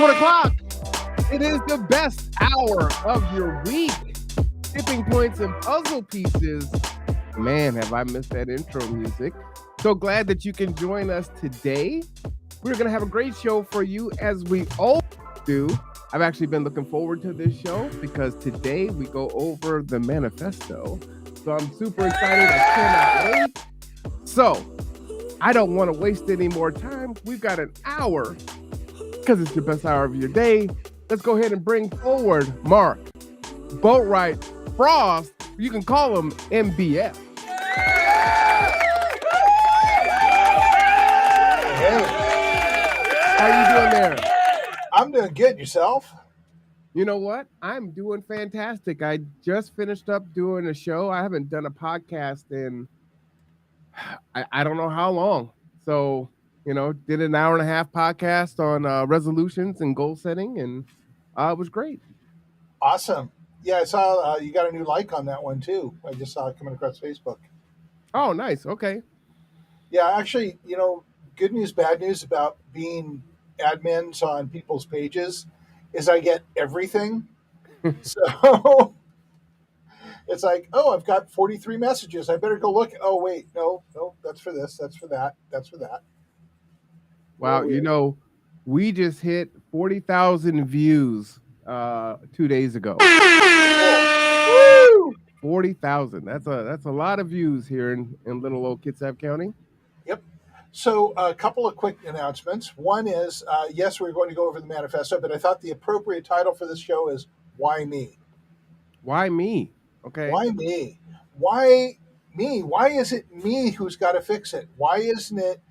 1 o'clock. It is the best hour of your week. Tipping points and puzzle pieces. Man, have I missed that intro music. So glad that you can join us today. We're going to have a great show for you as we always do. I've actually been looking forward to this show because today we go over the manifesto. So I'm super excited. I cannot wait. So I don't want to waste any more time. We've got an hour because it's the best hour of your day. Let's go ahead and bring forward Mark, Boatwright, Frost. You can call him MBF. Hey. How you doing there? I'm doing good. Yourself? You know what? I'm doing fantastic. I just finished up doing a show. I haven't done a podcast in I don't know how long. So, did an hour and a half podcast on resolutions and goal setting, and it was great. Awesome. Yeah, I saw you got a new like on that one too. I just saw it coming across Facebook. Oh, nice. Okay. Yeah, actually, good news, bad news about being admins on people's pages is I get everything. So it's like, oh, I've got 43 messages. I better go look. Oh, wait, no, that's for this. That's for that. That's for that. Wow. We just hit 40,000 views 2 days ago. Woo! 40,000. That's a lot of views here in little old Kitsap County. Yep. So a couple of quick announcements. One is, yes, we're going to go over the manifesto, but I thought the appropriate title for this show is Why Me? Why me? Okay. Why me? Why me? Why is it me who's got to fix it? Why isn't it,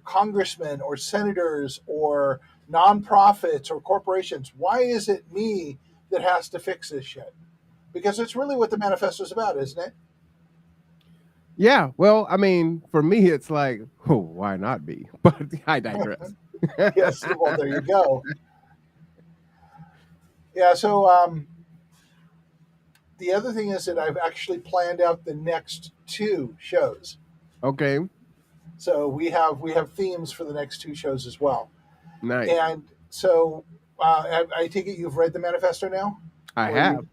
congressmen or senators or nonprofits or corporations? Why is it me that has to fix this shit? Because it's really what the manifesto is about, isn't it? Yeah, well, I mean, for me, it's like, oh, why not me? But I digress. Yes, well, there you go. Yeah, so the other thing is that I've actually planned out the next two shows. Okay, So we have themes for the next two shows as well. nice. And so I take it you've read the manifesto now? I Or have.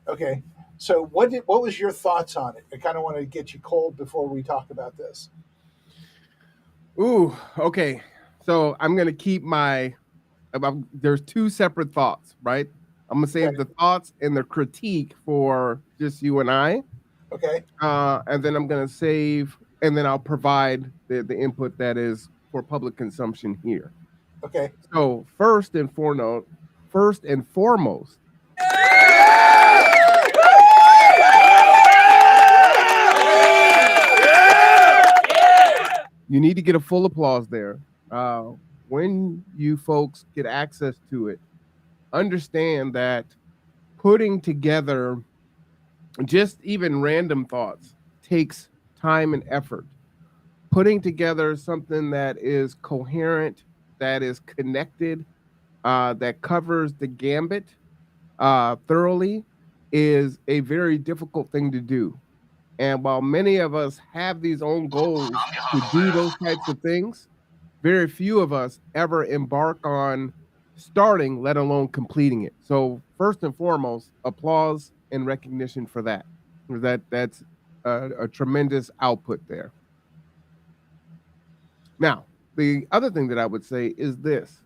Okay. So what was your thoughts on it? I kind of want to get you cold before we talk about this. Ooh, okay. So I'm going to keep there's two separate thoughts, right? I'm going to save Okay. the thoughts and the critique for just you and I. Okay. And then I'm going to save, and then I'll provide the input that is for public consumption here. Okay. So first and foremost, you need to get a full applause there. When you folks get access to it, understand that putting together just even random thoughts takes time and effort. Putting together something that is coherent, that is connected, that covers the gambit thoroughly is a very difficult thing to do. And while many of us have these own goals to do those types of things, very few of us ever embark on starting, let alone completing it. So first and foremost, applause and recognition for that. That's a tremendous output there. Now, the other thing that I would say is this.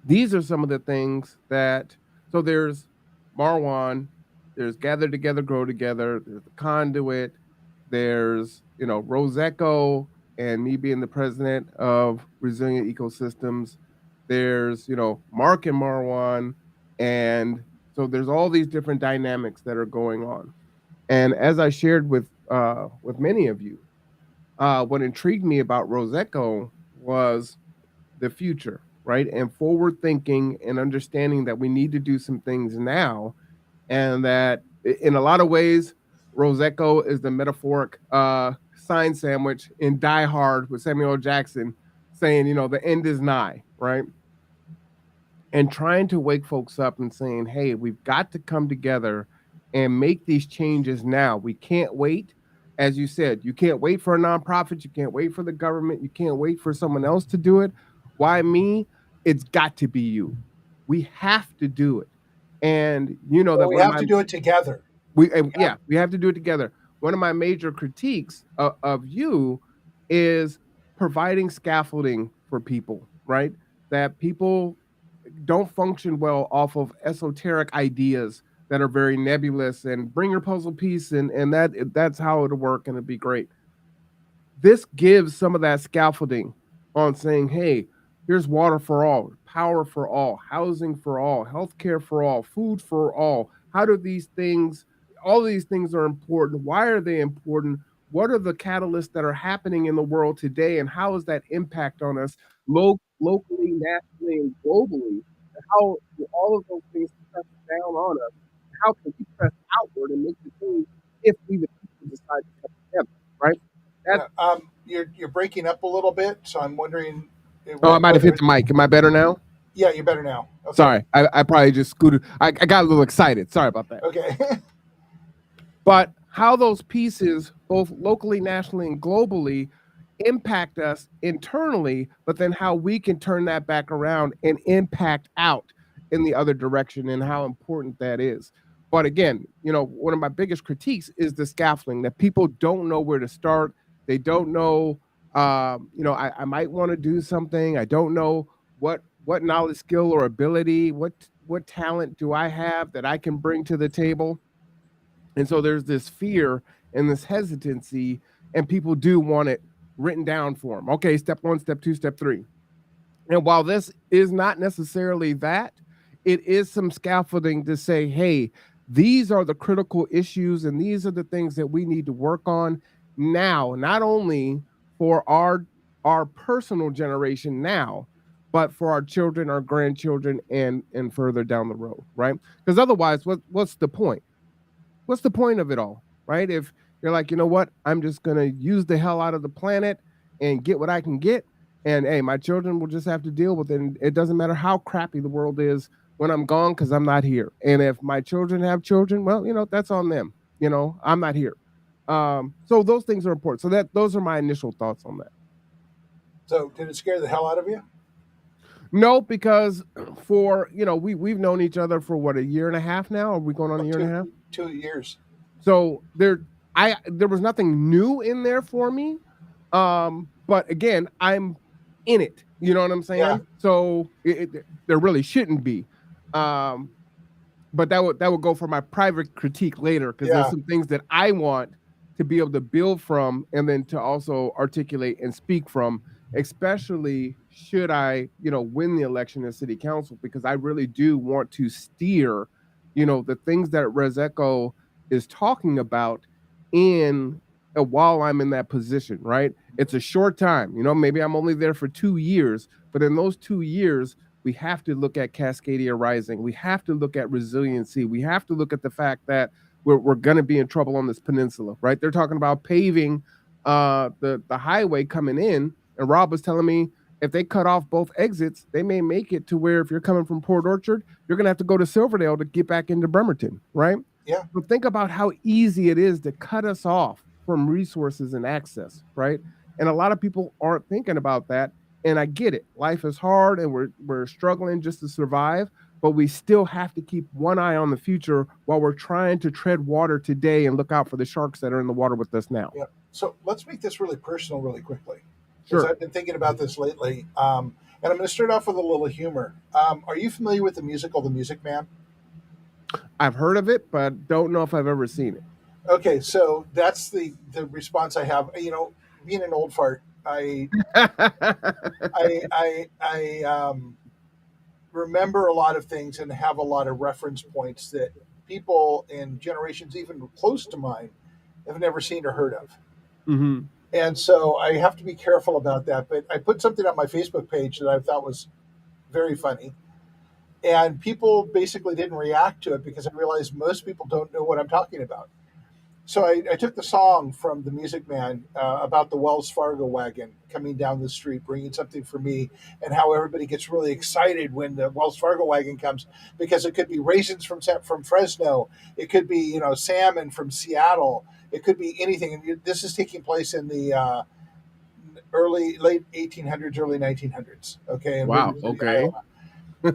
These are some of the things so there's Marwan, there's Gather Together, Grow Together, there's the Conduit, there's, Roseco and me being the president of Resilient Ecosystems. There's, Mark and Marwan. And so there's all these different dynamics that are going on. And as I shared with many of you, what intrigued me about Roseco was the future, right? And forward thinking and understanding that we need to do some things now. And that in a lot of ways, Roseco is the metaphoric sign sandwich in Die Hard with Samuel L. Jackson saying, the end is nigh, right? And trying to wake folks up and saying, hey, we've got to come together and make these changes now. We can't wait. as you said, you can't wait for a nonprofit, you can't wait for the government, you can't wait for someone else to do it. Why me? It's got to be you. We have to do it. And you know Well, that we one of have my to do it together. yeah, we have to do it together. One of my major critiques of you is providing scaffolding for people, right? That people don't function well off of esoteric ideas that are very nebulous and bring your puzzle piece and that's how it'll work and it'll be great. This gives some of that scaffolding on saying, hey, here's water for all, power for all, housing for all, healthcare for all, food for all. How do these things, all of these things are important? Why are they important? What are the catalysts that are happening in the world today? And how is that impact on us locally, nationally, and globally? And how do all of those things press down on us? How can we press outward and make the change if we the people decide to come together, right? That's Yeah. You're breaking up a little bit, so I'm wondering Oh, I might have hit whether. the mic. Am I better now? Yeah, you're better now. Okay. Sorry, I probably just scooted. I got a little excited. Sorry about that. Okay. But how those pieces, both locally, nationally, and globally, impact us internally, but then how we can turn that back around and impact out in the other direction and how important that is. But again, one of my biggest critiques is the scaffolding that people don't know where to start. They don't know, I might want to do something. I don't know what knowledge, skill, or ability, what talent do I have that I can bring to the table, and so there's this fear and this hesitancy, and people do want it written down for them. Okay, step one, step two, step three. And while this is not necessarily that, it is some scaffolding to say, hey, these are the critical issues and these are the things that we need to work on now, not only for our personal generation now, but for our children, our grandchildren, and further down the road, right? Because otherwise, what's the point? What's the point of it all, right? If you're like, you know what, I'm just gonna use the hell out of the planet and get what I can get, and hey, my children will just have to deal with it. And it doesn't matter how crappy the world is when I'm gone because I'm not here. And if my children have children, well, that's on them. I'm not here. So those things are important. So those are my initial thoughts on that. So, did it scare the hell out of you? No, because for we've known each other for what, a year and a half now. Are we going on a Oh, year and a half? 2 years. So there was nothing new in there for me. But again, I'm in it. You know what I'm Yeah. saying? So there really shouldn't be. Um, but that would go for my private critique later because there's Yeah. some things that I want to be able to build from and then to also articulate and speak from, especially should I, win the election as city council, because I really do want to steer, the things that Rezeco is talking about in while I'm in that position, right? It's a short time, maybe I'm only there for 2 years, but in those 2 years, we have to look at Cascadia Rising. We have to look at resiliency. We have to look at the fact that we're going to be in trouble on this peninsula, right? They're talking about paving the highway coming in, and Rob was telling me if they cut off both exits, they may make it to where if you're coming from Port Orchard, you're going to have to go to Silverdale to get back into Bremerton, right? Yeah. But think about how easy it is to cut us off from resources and access, right? And a lot of people aren't thinking about that. And I get it. Life is hard and we're struggling just to survive, but we still have to keep one eye on the future while we're trying to tread water today and look out for the sharks that are in the water with us now. Yeah. So let's make this really personal, really quickly, because Sure. I've been thinking about this lately. And I'm going to start off with a little humor. Are you familiar with the musical The Music Man? I've heard of it, but don't know if I've ever seen it. Okay, so that's the response I have. Being an old fart, I remember a lot of things and have a lot of reference points that people in generations even close to mine have never seen or heard of. hmm And so I have to be careful about that. But I put something on my Facebook page that I thought was very funny. And people basically didn't react to it because I realized most people don't know what I'm talking about. So I took the song from the Music Man about the Wells Fargo wagon coming down the street, bringing something for me, and how everybody gets really excited when the Wells Fargo wagon comes because it could be raisins from Fresno, it could be salmon from Seattle, It could be anything. And this is taking place in the late 1800s, early 1900s. Okay, in River Wow. City, Okay. Iowa.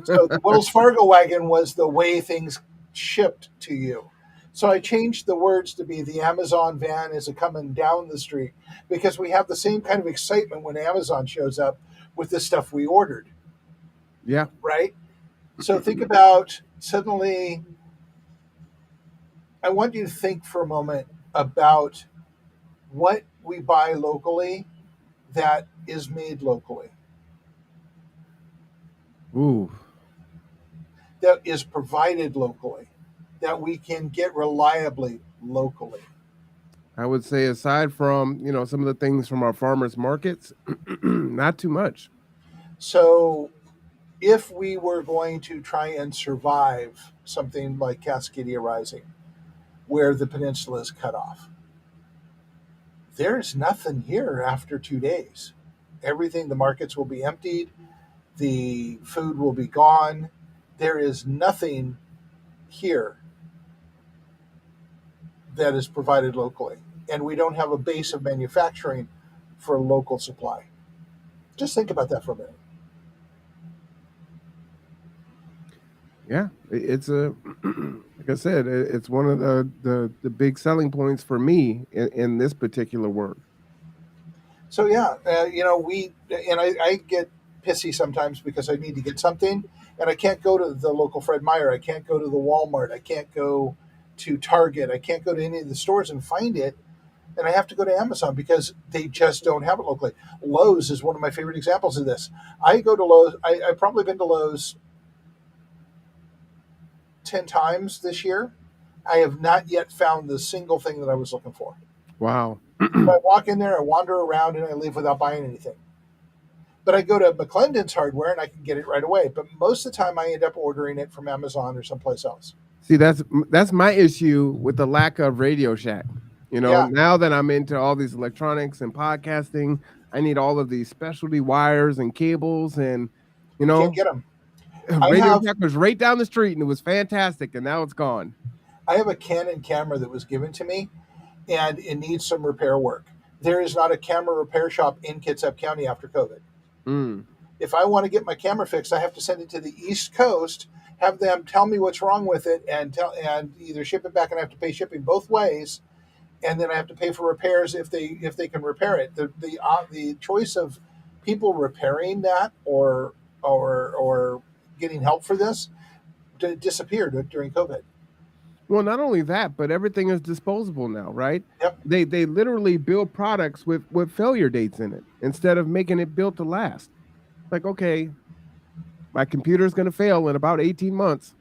So the Wells Fargo wagon was the way things shipped to you. So I changed the words to be the Amazon van is a coming down the street because we have the same kind of excitement when Amazon shows up with the stuff we ordered, Yeah. right? So think about suddenly, I want you to think for a moment about what we buy locally that is made locally, Ooh. that is provided locally, that we can get reliably locally. I would say aside from, some of the things from our farmers markets, not too much. So if we were going to try and survive something like Cascadia Rising, where the peninsula is cut off, there's nothing here after 2 days. Everything, the markets will be emptied, the food will be gone. There is nothing here that is provided locally. And we don't have a base of manufacturing for local supply. Just think about that for a minute. Yeah, it's a like I said, it's one of the big selling points for me in this particular work. So yeah, we and I get pissy sometimes because I need to get something, and I can't go to the local Fred Meyer. I can't go to the Walmart. I can't go to Target. I can't go to any of the stores and find it, and I have to go to Amazon because they just don't have it locally. Lowe's is one of my favorite examples of this. I go to Lowe's. I've probably been to Lowe's 10 times this year. I have not yet found the single thing that I was looking for. Wow. So I walk in there, I wander around, and I leave without buying anything. But I go to McClendon's Hardware and I can get it right away. But most of the time, I end up ordering it from Amazon or someplace else. See, that's my issue with the lack of Radio Shack. Yeah, Now that I'm into all these electronics and podcasting, I need all of these specialty wires and cables, and you you can't know, get them. I Radio have Shack was right down the street and it was fantastic, and now it's gone. I have a Canon camera that was given to me, and it needs some repair work. There is not a camera repair shop in Kitsap County after COVID. Mm. If I want to get my camera fixed, I have to send it to the East Coast, have them tell me what's wrong with it, and either ship it back, and I have to pay shipping both ways, and then I have to pay for repairs if they can repair it. The choice of people repairing that or getting help for this disappeared during COVID. Well, not only that, but everything is disposable now, right? Yep, They literally build products with failure dates in it instead of making it built to last. Like, okay, my computer's going to fail in about 18 months.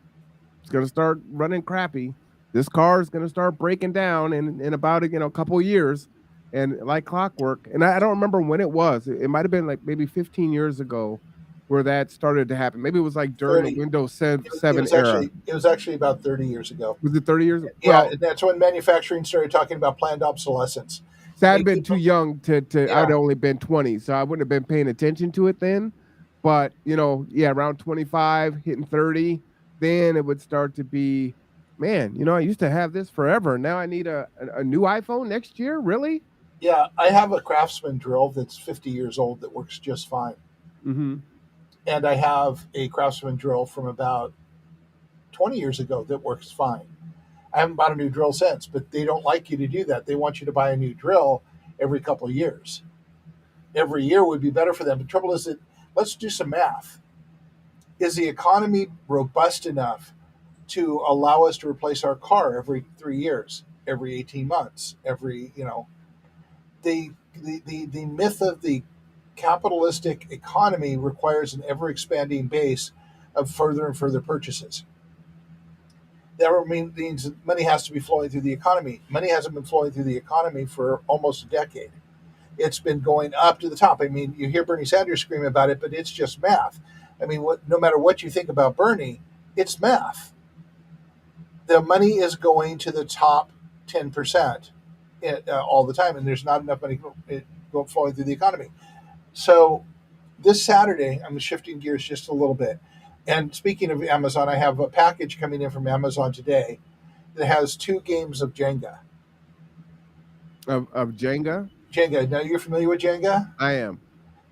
It's going to start running crappy. This car is going to start breaking down in about a couple of years, and like clockwork. And I don't remember when it was. It might have been like maybe 15 years ago where that started to happen. Maybe it was like during the 30. Windows It was, it 7 was era. actually it was actually about 30 years ago. Was it 30 years? Yeah, Well, and that's when manufacturing started talking about planned obsolescence. so I'd Make been it, too young to I'd yeah, only been 20, so I wouldn't have been paying attention to it then. But, yeah, around 25, hitting 30, then it would start to be, man, I used to have this forever. Now I need a new iPhone next year? Really? yeah. I have a Craftsman drill that's 50 years old that works just fine, Mm-hmm. and I have a Craftsman drill from about 20 years ago that works fine. I haven't bought a new drill since, but they don't like you to do that. They want you to buy a new drill every couple of years. Every year would be better for them. The trouble is that let's do some math. Is the economy robust enough to allow us to replace our car every 3 years, every 18 months, the myth of the capitalistic economy requires an ever expanding base of further and further purchases. That means money has to be flowing through the economy. Money hasn't been flowing through the economy for almost a decade. It's been going up to the top. I mean, you hear Bernie Sanders scream about it, but it's just math. I mean, no matter what you think about Bernie, it's math. The money is going to the top 10% all the time, and there's not enough money flowing through the economy. So this Saturday, I'm shifting gears just a little bit. And speaking of Amazon, I have a package coming in from Amazon today that has 2 games of Jenga. Of Jenga. Jenga. Now you're familiar with Jenga? I am.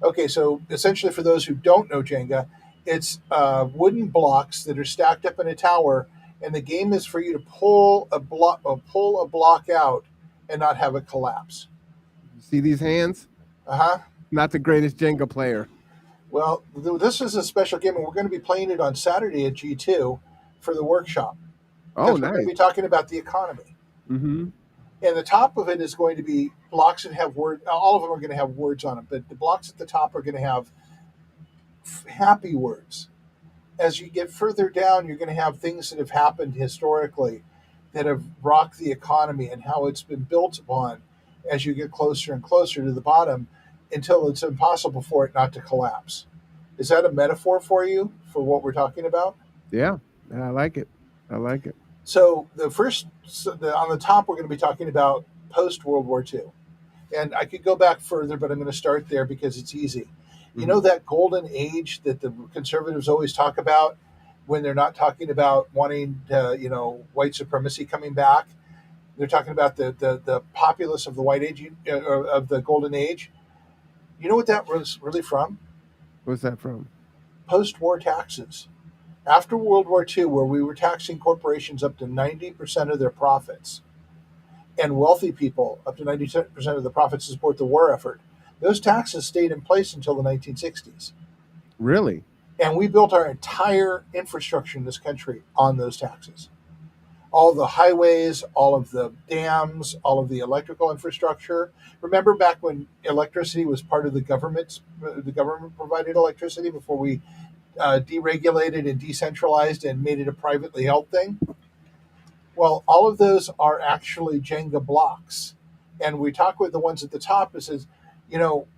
Okay, so essentially, for those who don't know Jenga, it's wooden blocks that are stacked up in a tower, and the game is for you to pull a block out, and not have it collapse. You see these hands? Uh huh. Not the greatest Jenga player. Well, this is a special game, and we're going to be playing it on Saturday at G2 for the workshop Oh, because we're going to nice. be talking about the economy. Mm-hmm. And the top of it is going to be blocks that have word. All of them are going to have words on them, but the blocks at the top are going to have happy words. As you get further down, you're going to have things that have happened historically that have rocked the economy and how it's been built upon as you get closer and closer to the bottom until it's impossible for it not to collapse. Is that a metaphor for you for what we're talking about? Yeah, I like it. I like it. So on the top, we're going to be talking about post World War II. And I could go back further, but I'm going to start there because it's easy. You Mm-hmm. know that golden age that the conservatives always talk about when they're not talking about wanting, white supremacy coming back. They're talking about the populace of the white age, of the golden age. You know what that was really from? What's that from? Post-war taxes. After World War II, where we were taxing corporations up to 90% of their profits, and wealthy people up to 90% of the profits to support the war effort. Those taxes stayed in place until the 1960s. Really? And we built our entire infrastructure in this country on those taxes. All the highways, all of the dams, all of the electrical infrastructure. Remember back when electricity was part of the government provided electricity before we deregulated and decentralized and made it a privately held thing? Well, all of those are actually Jenga blocks. And we talk with the ones at the top. It says, you know,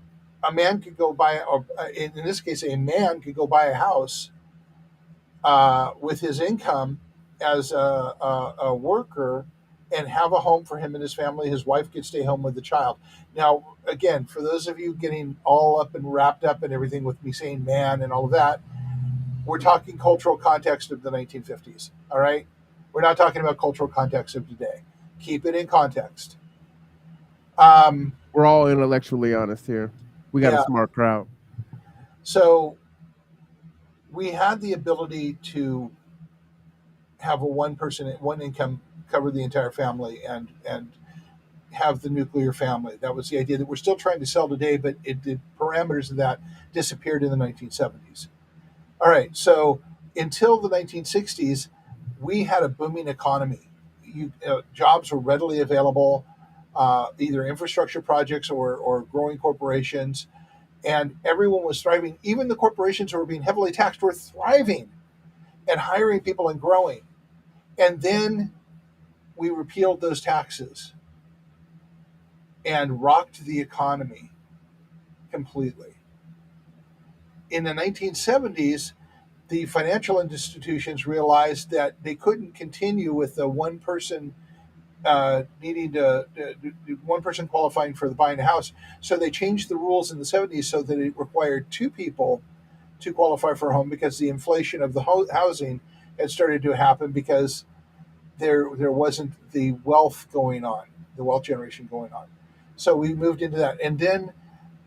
a man could go buy, or in this case, a man could go buy a house with his income as a worker and have a home for him and his family. His wife could stay home with the child. Now, again, for those of you getting all up and wrapped up in everything with me saying man and all of that, we're talking cultural context of the 1950s. All right. We're not talking about cultural context of today. Keep it in context. Um, We're all intellectually honest here. We got a yeah. smart crowd. So we had the ability to have a one income cover the entire family and have the nuclear family. That was the idea that we're still trying to sell today, but the parameters of that disappeared in the 1970s. All right. So until the 1960s, we had a booming economy. Jobs were readily available, either infrastructure projects or growing corporations, and everyone was thriving. Even the corporations who were being heavily taxed were thriving and hiring people and growing. And then we repealed those taxes and rocked the economy completely. In the 1970s, the financial institutions realized that they couldn't continue with the one person qualifying for the buying a house. So they changed the rules in the 70s so that it required two people to qualify for a home because the inflation of the housing had started to happen because there wasn't the wealth going on, the wealth generation going on. So we moved into that, and then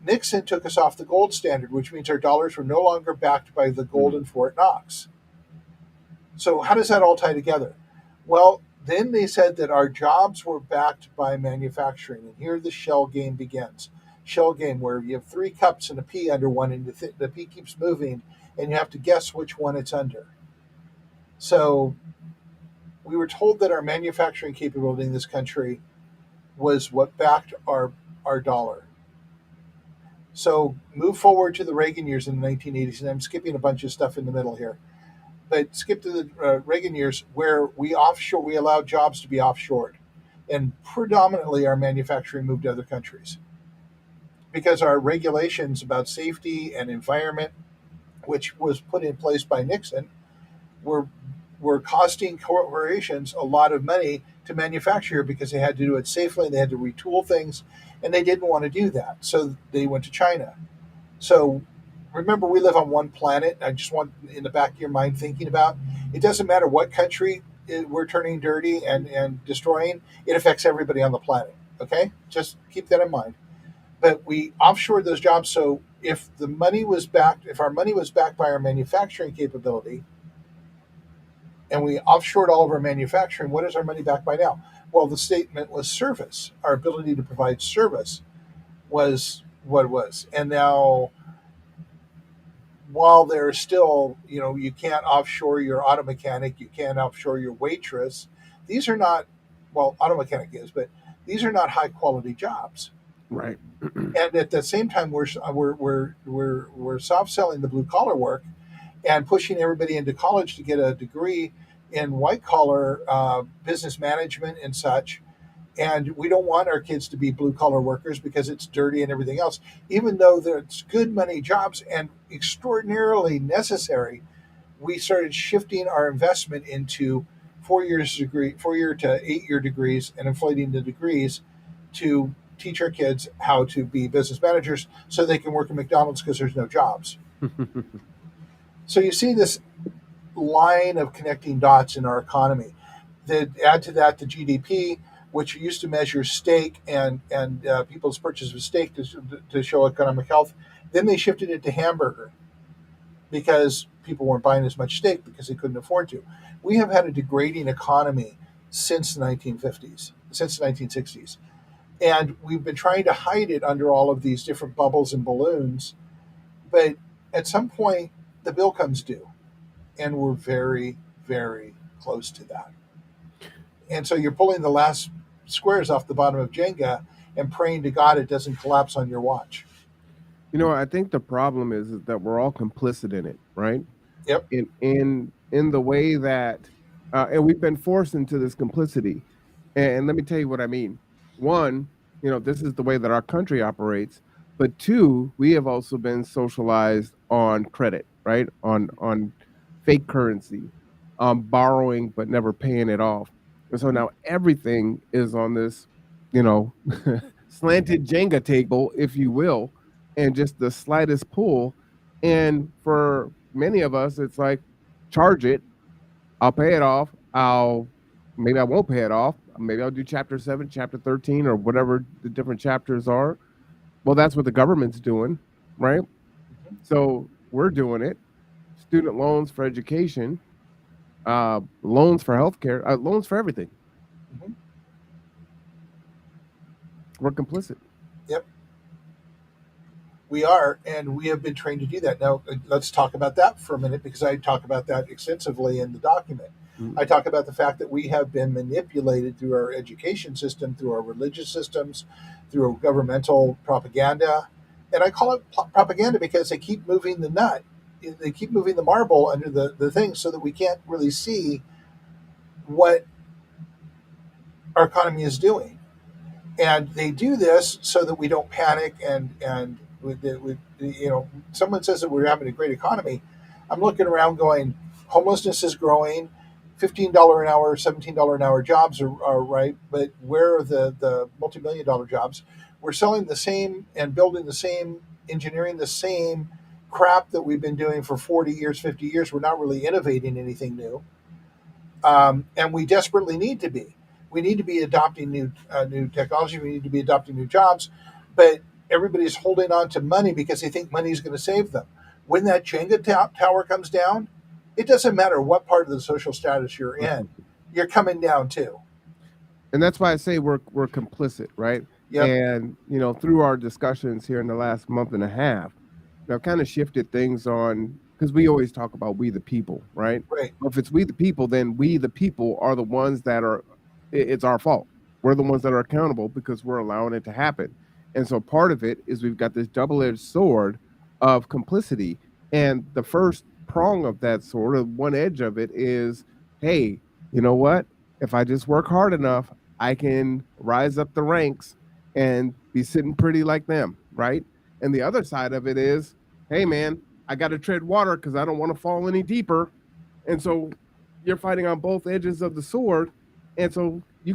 Nixon took us off the gold standard, which means our dollars were no longer backed by the gold in Fort Knox. So how does that all tie together? Well, then they said that our jobs were backed by manufacturing, and here the shell game begins. Shell game where you have three cups and a pea under one, and the pea keeps moving, and you have to guess which one it's under. So we were told that our manufacturing capability in this country was what backed our dollar. So move forward to the Reagan years in the 1980s, and I'm skipping a bunch of stuff in the middle here. But skip to the Reagan years where we allowed jobs to be offshored, and predominantly our manufacturing moved to other countries because our regulations about safety and environment, which was put in place by Nixon, were costing corporations a lot of money to manufacture because they had to do it safely and they had to retool things, and they didn't want to do that, so they went to China. So remember, we live on one planet. I just want in the back of your mind thinking about it doesn't matter what country we're turning dirty and destroying, it affects everybody on the planet. Okay, just keep that in mind. But we offshored those jobs. So if our money was backed by our manufacturing capability, and we offshored all of our manufacturing, what is our money backed by now? Well, the statement was service. Our ability to provide service was what it was. And now, while there's still, you can't offshore your auto mechanic, you can't offshore your waitress. These are not, well, auto mechanic is, but these are not high quality jobs. Right. And at the same time, we're soft selling the blue collar work and pushing everybody into college to get a degree in white collar business management and such. And we don't want our kids to be blue collar workers because it's dirty and everything else. Even though there's good money jobs and extraordinarily necessary, we started shifting our investment into 4 year to 8 year degrees and inflating the degrees to teach our kids how to be business managers so they can work at McDonald's because there's no jobs. So you see this line of connecting dots in our economy. Add to that the GDP, which used to measure steak and people's purchase of steak to show economic health. Then they shifted it to hamburger because people weren't buying as much steak because they couldn't afford to. We have had a degrading economy since the 1950s, since the 1960s. And we've been trying to hide it under all of these different bubbles and balloons. But at some point, the bill comes due, and we're very, very close to that. And so you're pulling the last squares off the bottom of Jenga and praying to God it doesn't collapse on your watch. I think the problem is that we're all complicit in it, right? Yep. In the way that, and we've been forced into this complicity. And let me tell you what I mean. One, this is the way that our country operates. But two, we have also been socialized on credit, right? On fake currency, on borrowing but never paying it off. And so now everything is on this, you know, slanted Jenga table, if you will, and just the slightest pull. And for many of us, it's like, charge it, I'll pay it off. Maybe I won't pay it off. Maybe I'll do chapter 7, chapter 13, or whatever the different chapters are. Well, that's what the government's doing, right? So we're doing it. Student loans for education, loans for healthcare, loans for everything. Mm-hmm. We're complicit. Yep. We are, and we have been trained to do that. Now, let's talk about that for a minute because I talk about that extensively in the document. I talk about the fact that we have been manipulated through our education system, through our religious systems, through governmental propaganda. And I call it propaganda because they keep moving the nut, they keep moving the marble under the thing so that we can't really see what our economy is doing. And they do this so that we don't panic someone says that we're having a great economy. I'm looking around going, homelessness is growing, $15 an hour, $17 an hour jobs are right, but where are the multi-million dollar jobs? We're selling the same and building the same, engineering the same crap that we've been doing for 40 years, 50 years. We're not really innovating anything new. And we desperately need to be. We need to be adopting new technology. We need to be adopting new jobs, but everybody's holding on to money because they think money is going to save them. When that Jenga tower comes down, it doesn't matter what part of the social status you're in, you're coming down too. And that's why I say we're complicit, right? Yep. And through our discussions here in the last month and a half, kind of shifted things on, because we always talk about we the people, right? Right. Well, if it's we the people, then we the people are the ones that are. It's our fault. We're the ones that are accountable because we're allowing it to happen. And so part of it is we've got this double-edged sword of complicity. And the first prong of that sword, or one edge of it, is, hey, you know what? If I just work hard enough, I can rise up the ranks and be sitting pretty like them, right? And the other side of it is, hey, man, I got to tread water because I don't want to fall any deeper. And so you're fighting on both edges of the sword. And so you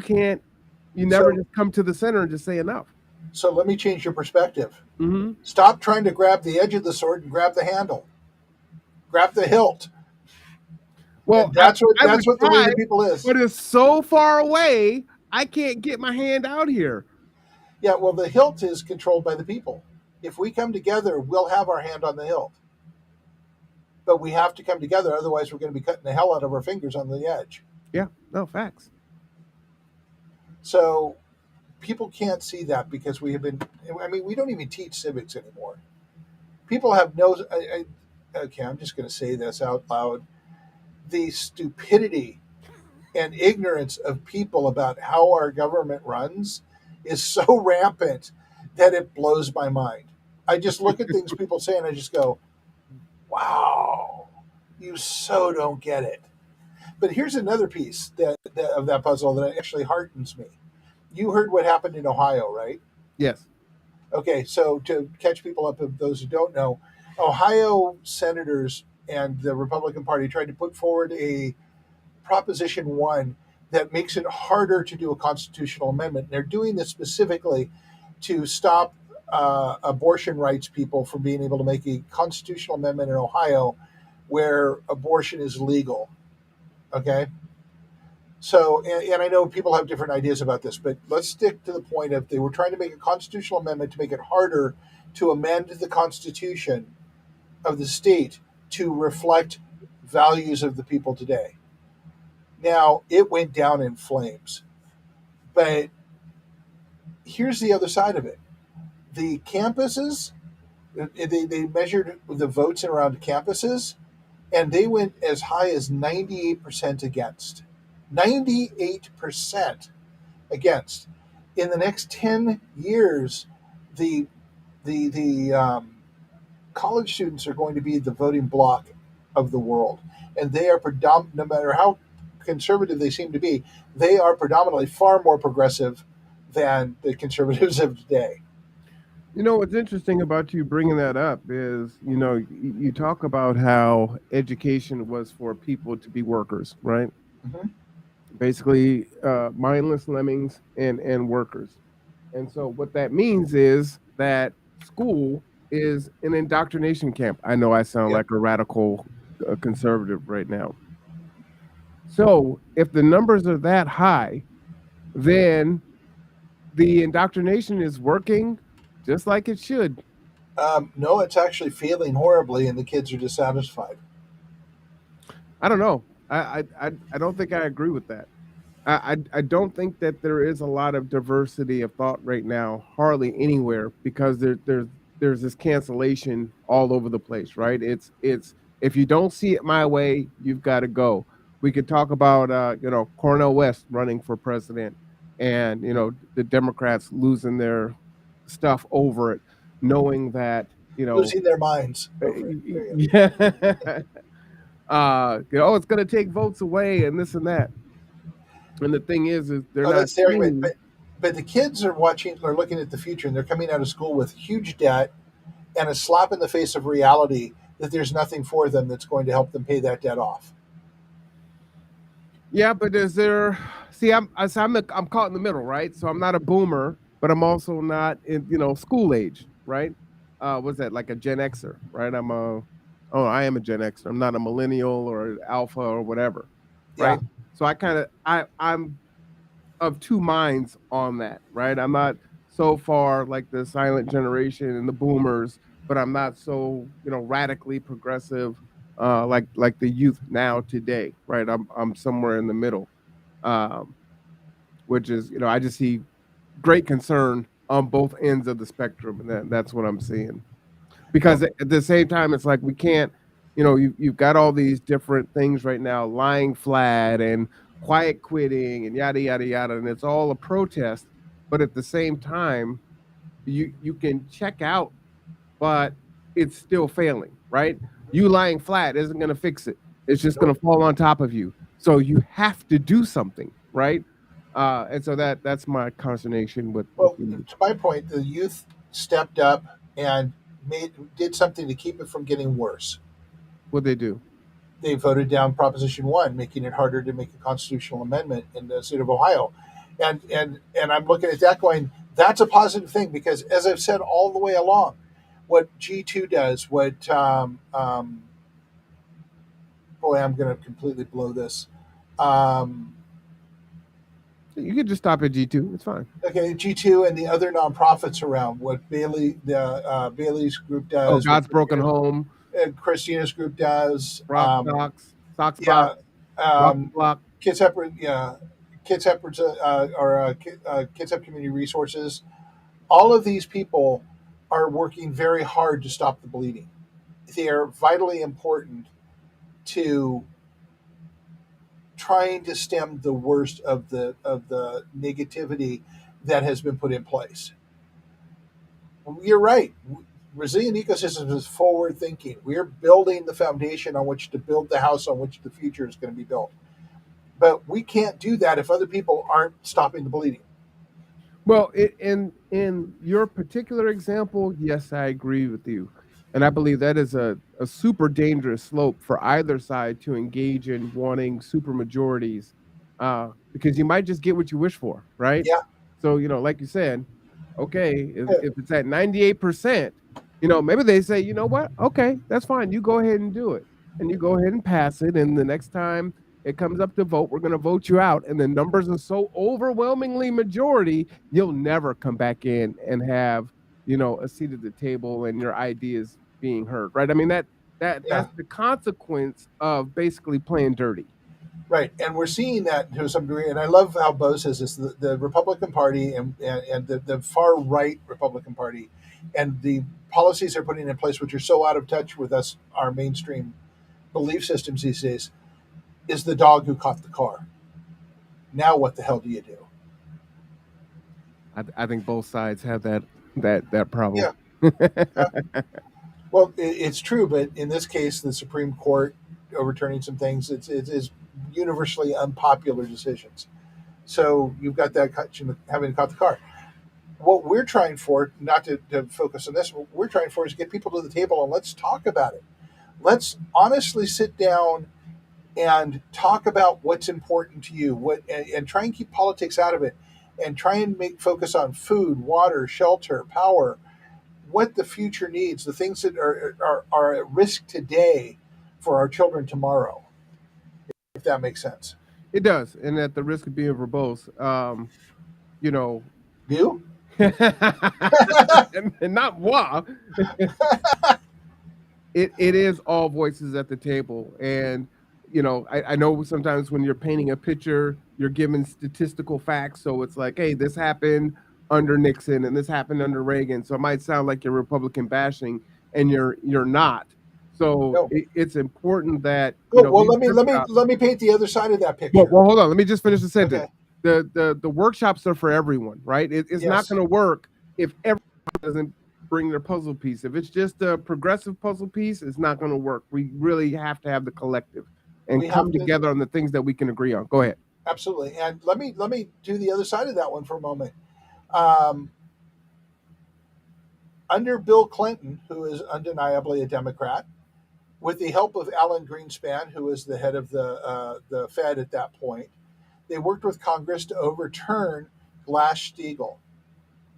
never just come to the center and just say enough. So let me change your perspective. Mm-hmm. Stop trying to grab the edge of the sword and grab the handle. Grab the hilt. Well, that's what I would the way try, the people is. but it's so far away, I can't get my hand out here. Yeah, well, the hilt is controlled by the people. If we come together, we'll have our hand on the hilt. But we have to come together, otherwise, we're going to be cutting the hell out of our fingers on the edge. Yeah, no facts. So people can't see that because we have been, I mean, we don't even teach civics anymore. People have no, okay, I'm just going to say this out loud. The stupidity and ignorance of people about how our government runs is so rampant that it blows my mind. I just look at things people say and I just go, wow, you so don't get it. But here's another piece of that puzzle that actually heartens me. You heard what happened in Ohio, right? Yes. Okay, so to catch people up, of those who don't know, Ohio senators and the Republican Party tried to put forward a Proposition 1 that makes it harder to do a constitutional amendment. They're doing this specifically to stop abortion rights people from being able to make a constitutional amendment in Ohio where abortion is legal. Okay? So, and I know people have different ideas about this, but let's stick to the point of they were trying to make a constitutional amendment to make it harder to amend the Constitution of the state to reflect values of the people today. Now, it went down in flames. But here's the other side of it. The campuses, they measured the votes around campuses, and they went as high as 98% against. 98% against. In the next 10 years, the, the college students are going to be the voting bloc of the world. And they are no matter how conservative they seem to be, they are predominantly far more progressive than the conservatives of today. You know what's interesting about you bringing that up is, you talk about how education was for people to be workers, right? Mm-hmm. Basically, mindless lemmings and workers. And so what that means is that school is an indoctrination camp. I know I sound Yep. like a radical conservative right now. So if the numbers are that high, then the indoctrination is working just like it should. No, it's actually failing horribly, and the kids are dissatisfied. I don't know. I don't think I agree with that. I don't think that there is a lot of diversity of thought right now, hardly anywhere, because there's this cancellation all over the place, right? It's if you don't see it my way, you've got to go. We could talk about Cornel West running for president, and the Democrats losing their stuff over it, knowing that Losing their minds over it. There you yeah, it's going to take votes away and this and that. And the thing is they're go. Oh, not that's the argument. seeing. But the kids are looking at the future, and they're coming out of school with huge debt and a slap in the face of reality that there's nothing for them that's going to help them pay that debt off. Yeah, but is there? See, I'm caught in the middle, right? So I'm not a boomer, but I'm also not in school age, right? What's that, like a Gen Xer, right? I am a Gen Xer. I'm not a millennial or alpha or whatever, Yeah. right? So I'm of two minds on that, right? I'm not so far like the silent generation and the boomers, but I'm not so radically progressive like the youth now today, right? I'm somewhere in the middle, um, which is I just see great concern on both ends of the spectrum, and that's what I'm seeing. Because Well, at the same time, it's like we can't, you've got all these different things right now, lying flat and quiet quitting and yada yada yada, and it's all a protest. But at the same time, you can check out, but it's still failing, right? You lying flat isn't going to fix it. It's just going nope. to fall on top of you. So you have to do something, right? And so that's my consternation with Well, to my point, the youth stepped up and did something to keep it from getting worse. what they do. They voted down Proposition 1, making it harder to make a constitutional amendment in the state of Ohio. And I'm looking at that going, that's a positive thing because, as I've said all the way along, what G2 does, boy, I'm going to completely blow this. Um, You could just stop at G2. It's fine. Okay, G2 and the other nonprofits around, what Bailey's group Oh, does, what God's Broken Home, Christina's group does. Rock Socks, Sock Yeah, Box, Rock the um, Block. Kids Help, yeah, Kids Help, Kids Help Community Resources. All of these people are working very hard to stop the bleeding. They are vitally important to trying to stem the worst of the negativity that has been put in place. You're right. Resilient ecosystems is forward thinking. We're building the foundation on which to build the house on which the future is going to be built. But we can't do that if other people aren't stopping the bleeding. Well, in your particular example, yes, I agree with you, and I believe that is a super dangerous slope for either side to engage in wanting super majorities, because you might just get what you wish for, right? Yeah, So like you said, okay, if it's at 98%, maybe they say, you know what, okay, that's fine, you go ahead and do it, and you go ahead and pass it, and the next time it comes up to vote, we're going to vote you out, and the numbers are so overwhelmingly majority, you'll never come back in and have a seat at the table and your ideas being heard, right? I mean yeah, that's the consequence of basically playing dirty. right. And we're seeing that to some degree. And I love how Bo says this: the Republican Party and the far right Republican Party, and the policies they're putting in place, which are so out of touch with us, our mainstream belief systems these days, is the dog who caught the car. Now, what the hell do you do? I think both sides have that problem. Yeah, yeah. Well, it's true, but in this case, the Supreme Court overturning some things, it's universally unpopular decisions. So you've got that having caught the car. What we're trying for, not to focus on this, what we're trying for is get people to the table and let's talk about it. Let's honestly sit down and talk about what's important to you, and try and keep politics out of it, and try and make focus on food, water, shelter, power, what the future needs, the things that are at risk today for our children tomorrow, if that makes sense. It does, and at the risk of being verbose, you know, You? and not moi, it is all voices at the table. And I know sometimes when you're painting a picture, you're given statistical facts, so it's like, hey, this happened under Nixon and this happened under Reagan, so it might sound like you're Republican bashing, and you're not. So No. it's important that Well, these let me let me workshops. let me paint the other side of that Well, picture. well, hold on, let me just finish the Okay. sentence. The workshops are for everyone, right? It's not Yes. going to work if everyone doesn't bring their puzzle piece. If it's just a progressive puzzle piece, it's not going to work. We really have to have the collective and We come have to together on the things that we can agree on. Go ahead. absolutely. And let me do the other side of that one for a moment. Um, Under Bill Clinton, who is undeniably a Democrat, with the help of Alan Greenspan, who was the head of the Fed at that point, they worked with Congress to overturn Glass-Steagall.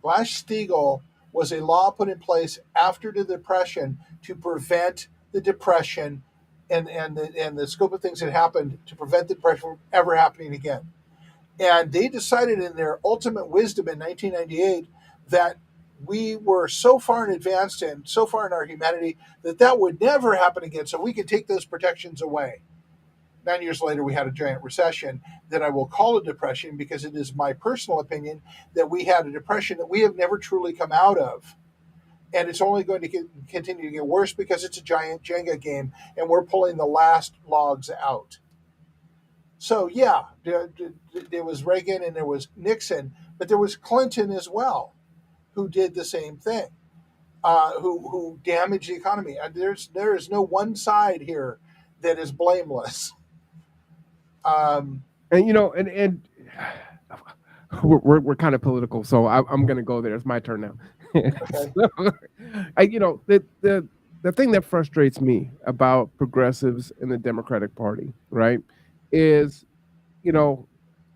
Glass-Steagall was a law put in place after the Depression to prevent the Depression and the scope of things that happened to prevent the Depression from ever happening again. And they decided in their ultimate wisdom in 1998 that we were so far in advance and so far in our humanity that that would never happen again. So we could take those protections away. 9 years later, we had a giant recession that I will call a depression because it is my personal opinion that we had a depression that we have never truly come out of. And it's only going to continue to get worse because it's a giant Jenga game and we're pulling the last logs out. So, yeah, there was Reagan and there was Nixon, but there was Clinton as well, who did the same thing, who damaged the economy. And there is no one side here that is blameless. Um, And we're kind of political, so I'm going to go there. It's my turn now. okay. So, the thing that frustrates me about progressives in the Democratic Party, right, is you know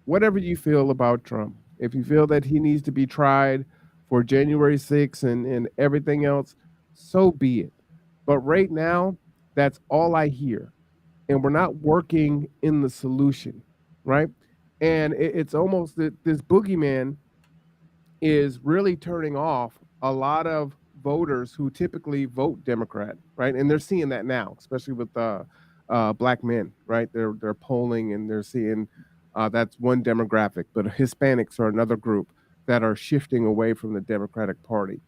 whatever you feel about Trump, if you feel that he needs to be tried for January 6th and everything else, so be it. But right now, that's all I hear, and we're not working in the solution, right? And it's almost that this boogeyman is really turning off a lot of voters who typically vote Democrat, right? And they're seeing that now, especially with black men, right? They're polling and they're seeing that's one demographic, but Hispanics are another group that are shifting away from the Democratic Party.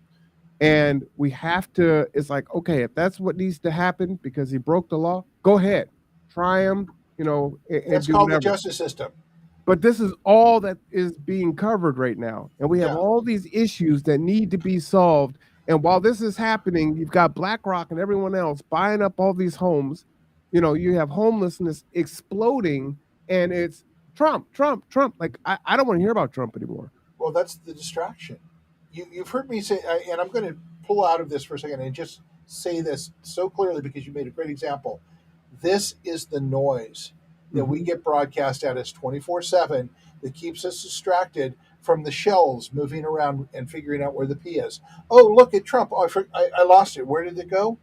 And we have to, it's like, okay, if that's what needs to happen because he broke the law, go ahead, try him, and That's do called the whatever. justice system. But this is all that is being covered right now. And we have Yeah. all these issues that need to be solved. And while this is happening, you've got BlackRock and everyone else buying up all these homes. You have homelessness exploding, and it's Trump, Trump, Trump. Like, I don't want to hear about Trump anymore. Well, that's the distraction. You've heard me say, and I'm going to pull out of this for a second and just say this so clearly because you made a great example. This is the noise that we Hmm. get broadcast at us 24/7 that keeps us distracted from the shells moving around and figuring out where the P is. Oh, look at Trump. Oh, I lost it. Where did it go?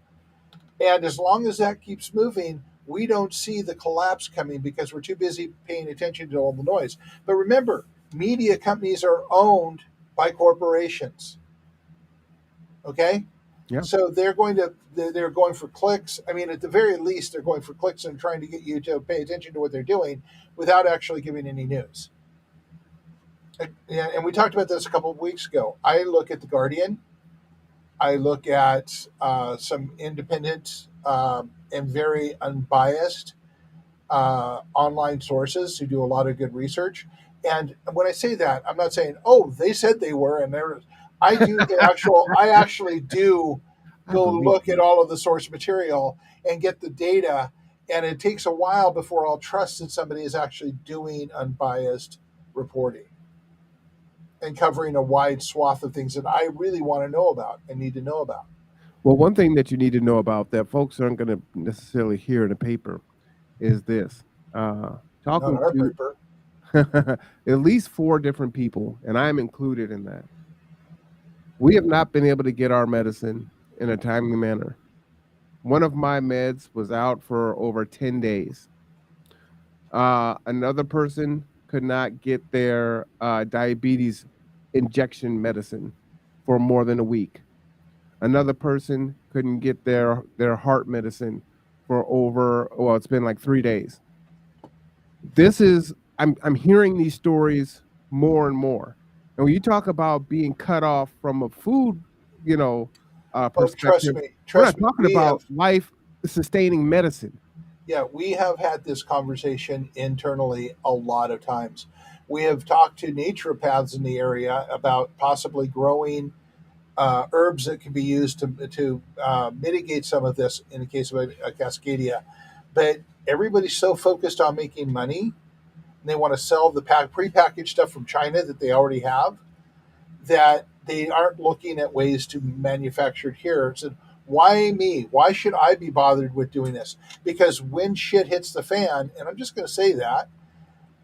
And as long as that keeps moving, we don't see the collapse coming because we're too busy paying attention to all the noise. But remember, media companies are owned by corporations. Okay, Yeah. so they're going for clicks. I mean, at the very least, they're going for clicks and trying to get you to pay attention to what they're doing without actually giving any news. And we talked about this a couple of weeks ago. I look at the Guardian. I look at some independent and very unbiased online sources who do a lot of good research. And when I say that, I'm not saying, oh, they said they were, and there. I do the actual. I actually do I go believe look at you. all of the source material and get the data. And it takes a while before I'll trust that somebody is actually doing unbiased reporting and covering a wide swath of things that I really want to know about and need to know about. Well, one thing that you need to know about that folks aren't going to necessarily hear in a paper is this. Not Talking our to paper. at least four different people, and I'm included in that. We have not been able to get our medicine in a timely manner. One of my meds was out for over 10 days. Another person could not get their diabetes injection medicine for more than a week. Another person couldn't get their heart medicine for over, well, it's been like 3 days. This is I'm hearing these stories more and more. And when you talk about being cut off from a food, you know, Oh, trust perspective, me, we're not trust me. talking We about have life sustaining medicine. Yeah, we have had this conversation internally a lot of times. We have talked to naturopaths in the area about possibly growing herbs that can be used to mitigate some of this in the case of a cascadia. But everybody's so focused on making money, and they want to sell the prepackaged stuff from China that they already have, that they aren't looking at ways to manufacture it here. So why me? Why should I be bothered with doing this? Because when shit hits the fan, and I'm just going to say that,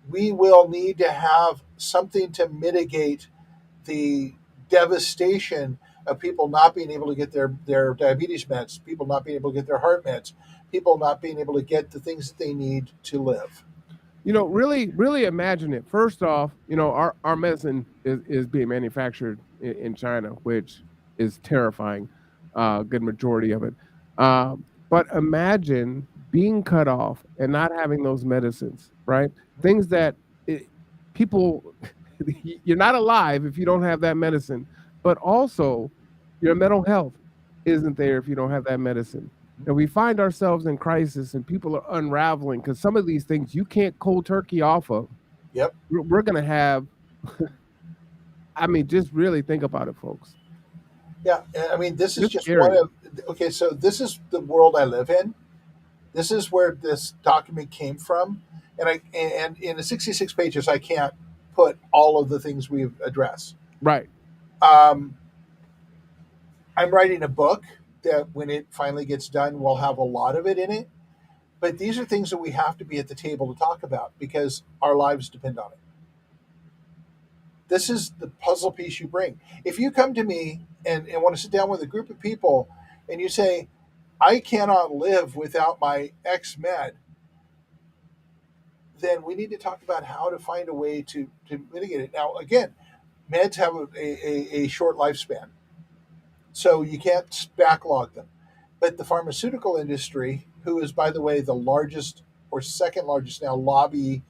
we will need to have something to mitigate the devastation of people not being able to get their diabetes meds, people not being able to get their heart meds, people not being able to get the things that they need to live. Really, really imagine it. First off, our medicine is being manufactured in China, which is terrifying. Good majority of it. But imagine being cut off and not having those medicines, right? Things that it, people, you're not alive if you don't have that medicine. But also, your mental health isn't there if you don't have that medicine. And we find ourselves in crisis and people are unraveling because some of these things you can't cold turkey off of. Yep. We're going to have, I mean, just really think about it, folks. Yeah. I mean, this is It's just one scary. of, okay, so this is the world I live in. This is where this document came from, and in the 66 pages, I can't put all of the things we've addressed. Right. Um, I'm writing a book that, when it finally gets done, will have a lot of it in it. But these are things that we have to be at the table to talk about because our lives depend on it. This is the puzzle piece you bring. If you come to me and want to sit down with a group of people and you say, I cannot live without my X med, then we need to talk about how to find a way to mitigate it. Now, again, meds have a short lifespan, so you can't backlog them. But the pharmaceutical industry, who is, by the way, the largest or second largest now lobby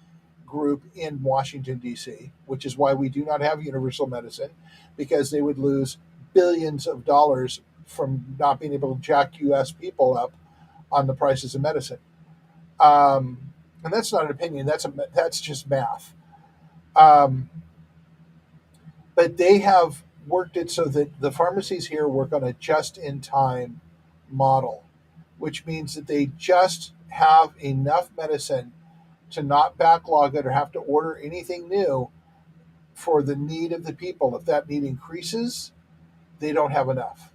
group in Washington, D.C., which is why we do not have universal medicine, because they would lose billions of dollars from not being able to jack U.S. people up on the prices of medicine. Um, and that's not an opinion, that's just math. Um, but they have worked it so that the pharmacies here work on a just in time model, which means that they just have enough medicine to not backlog it or have to order anything new for the need of the people. If that need increases, they don't have enough.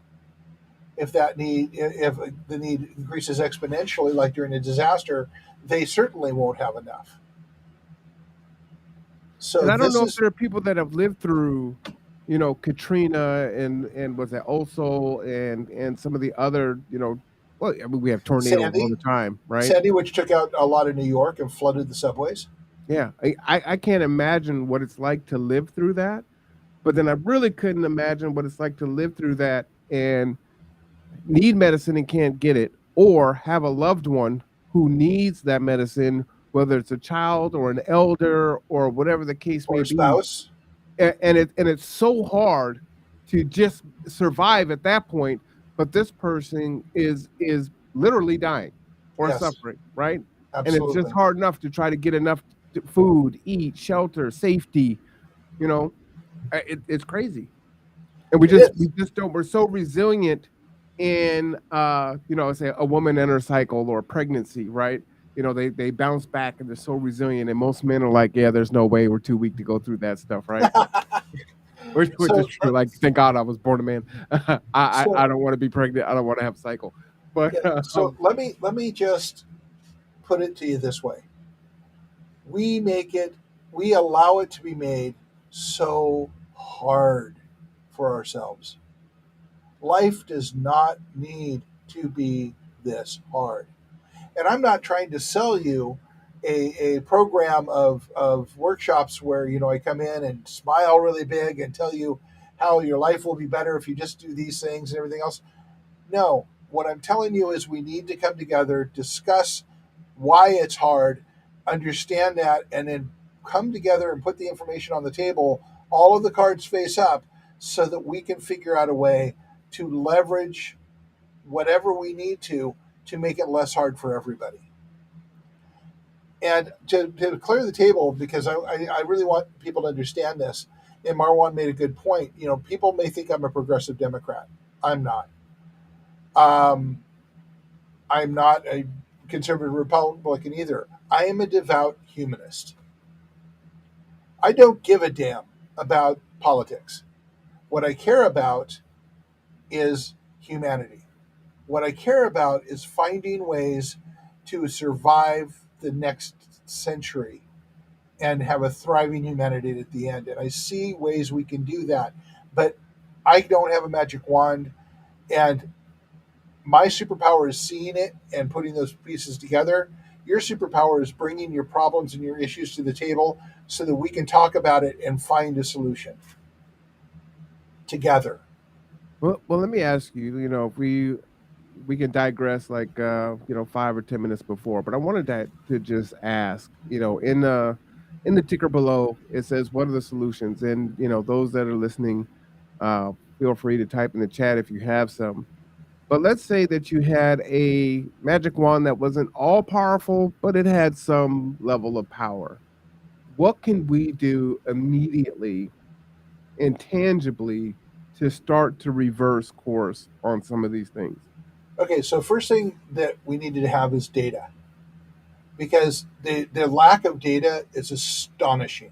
If the need increases exponentially, like during a disaster, they certainly won't have enough. So And I don't this know if is there are people that have lived through, Katrina and was that Oso and some of the other, well, I mean, we have tornadoes all Sandy, the time, right? Sandy, which took out a lot of New York and flooded the subways. Yeah, I can't imagine what it's like to live through that, but then I really couldn't imagine what it's like to live through that and need medicine and can't get it, or have a loved one who needs that medicine, whether it's a child or an elder or whatever the case Or may a be. spouse. And it's so hard to just survive at that point, but this person is literally dying or Yes, suffering, right? And it's just absolutely. hard enough to try to get enough food, eat, shelter, safety. You know, it's crazy, and we It just we is. just don't. We're so resilient in say a woman in her cycle or pregnancy, right? They bounce back and they're so resilient, and most men are like, yeah, there's no way, we're too weak to go through that stuff, right? Which is so, true. Like, thank God I was born a man. I so don't want to be pregnant. I don't want to have a cycle. But yeah. So let me just put it to you this way: we make it, we allow it to be made so hard for ourselves. Life does not need to be this hard. And I'm not trying to sell you a program of workshops where, I come in and smile really big and tell you how your life will be better if you just do these things and everything else. No, what I'm telling you is we need to come together, discuss why it's hard, understand that, and then come together and put the information on the table, all of the cards face up, so that we can figure out a way to leverage whatever we need to make it less hard for everybody. And to clear the table, because I really want people to understand this, and Marwan made a good point. People may think I'm a progressive Democrat. I'm not. Um, I'm not a conservative Republican either. I am a devout humanist. I don't give a damn about politics. What I care about is humanity. What I care about is finding ways to survive the next century and have a thriving humanity at the end. And I see ways we can do that. But I don't have a magic wand. And my superpower is seeing it and putting those pieces together. Your superpower is bringing your problems and your issues to the table so that we can talk about it and find a solution together. well, let me ask you. If we can digress like 5 or 10 minutes before, but I wanted to just ask. In the ticker below, it says, "What are the solutions?" And those that are listening, feel free to type in the chat if you have some. But let's say that you had a magic wand that wasn't all powerful, but it had some level of power. What can we do immediately and tangibly to start to reverse course on some of these things? Okay, so first thing that we needed to have is data, because the lack of data is astonishing.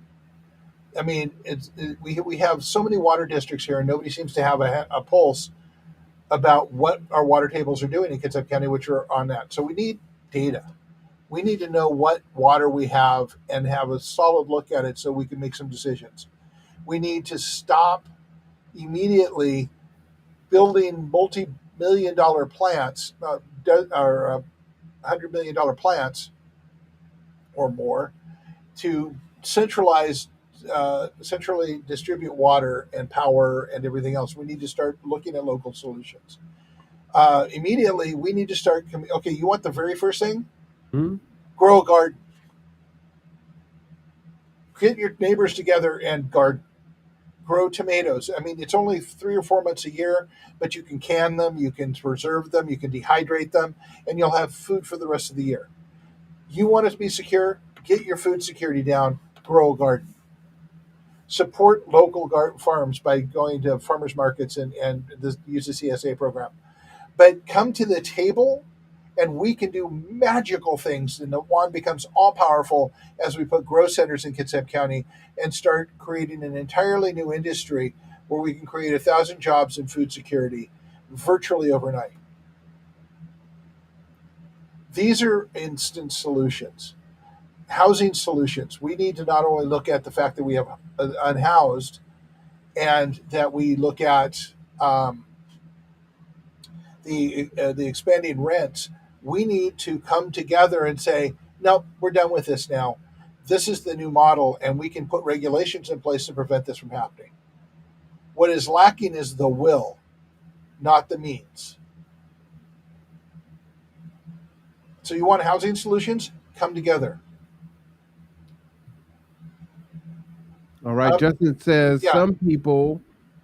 I mean, we have so many water districts here, and nobody seems to have a pulse about what our water tables are doing in Kitsap County, which are on that. So we need data. We need to know what water we have and have a solid look at it so we can make some decisions. We need to stop immediately building multi-million dollar plants, or $100 million plants or more, to centralize, centrally distribute water and power and everything else. We need to start looking at local solutions. Immediately, we need to start. Okay, you want the very first thing? Hmm. Grow a garden. Get your neighbors together and garden. Grow tomatoes. I mean, it's only 3 or 4 months a year, but you can can them, you can preserve them, you can dehydrate them, and you'll have food for the rest of the year. You want it to be secure? Get your food security down. Grow a garden. Support local farms by going to farmers markets and use the CSA program. But come to the table and we can do magical things. And the wand becomes all powerful as we put grow centers in Kitsap County and start creating an entirely new industry where we can create 1,000 jobs in food security virtually overnight. These are instant solutions. Housing solutions. We need to not only look at the fact that we have unhoused and that we look at the expanding rents. We need to come together and say, no, we're done with this now. This is the new model, and we can put regulations in place to prevent this from happening. What is lacking is the will, not the means. So, you want housing solutions? Come together. All right. Justin says Yeah, some people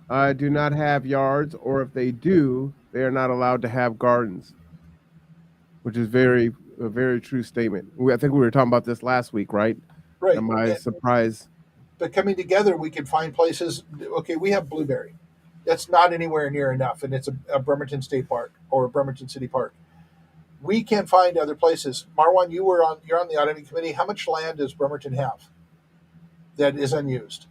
do not have yards, or if they do, they are not allowed to have gardens, which is a very true statement. I think we were talking about this last week, right? right. Am I surprised? But coming together, we can find places. Okay, we have Blueberry. That's not anywhere near enough, and it's a Bremerton State Park or a Bremerton City Park. We can't find other places. Marwan, you're on the auditing committee. How much land does Bremerton have that is unused?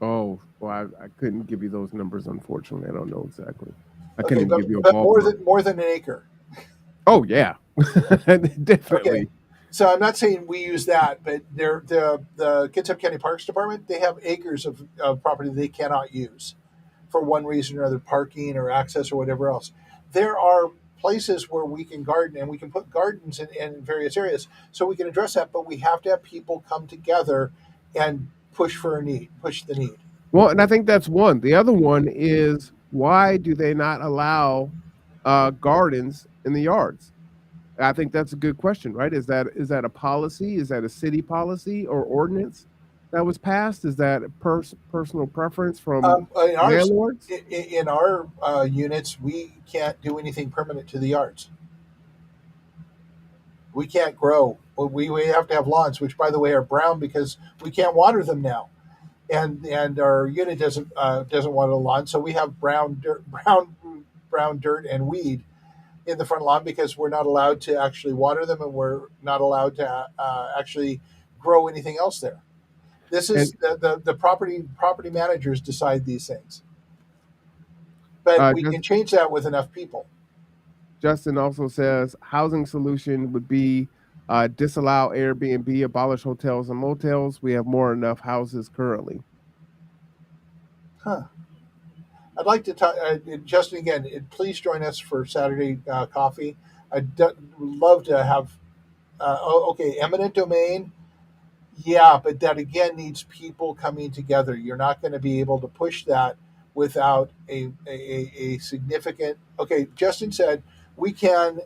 Oh, well, I couldn't give you those numbers, unfortunately. I don't know exactly. I couldn't Okay, even give you a but ballpark. more than an acre. Oh, yeah. Okay, Definitely. so I'm not saying we use that, but the Kitsap County Parks Department, they have acres of property they cannot use for one reason or another, parking or access or whatever else. There are places where we can garden and we can put gardens in various areas so we can address that, but we have to have people come together and push the need. Well, and I think that's one. The other one is why do they not allow gardens in the yards? I think that's a good question, right? Is that a policy? Is that a city policy or ordinance that was passed? Is that a personal preference from In ours, landlords? in our units, we can't do anything permanent to the yards. We can't grow. We have to have lawns, which by the way are brown because we can't water them now, and our unit doesn't want a lawn, so we have brown dirt and weed in the front lawn because we're not allowed to actually water them and we're not allowed to actually grow anything else there. This is And the property managers decide these things, but we just can change that with enough people. Justin also says housing solution would be disallow Airbnb, abolish hotels and motels. We have more enough houses currently. Huh. I'd like to talk, Justin, again, please join us for Saturday coffee. Would love to have, okay, eminent domain. Yeah, but that again needs people coming together. You're not going to be able to push that without a significant. Okay, Justin said we can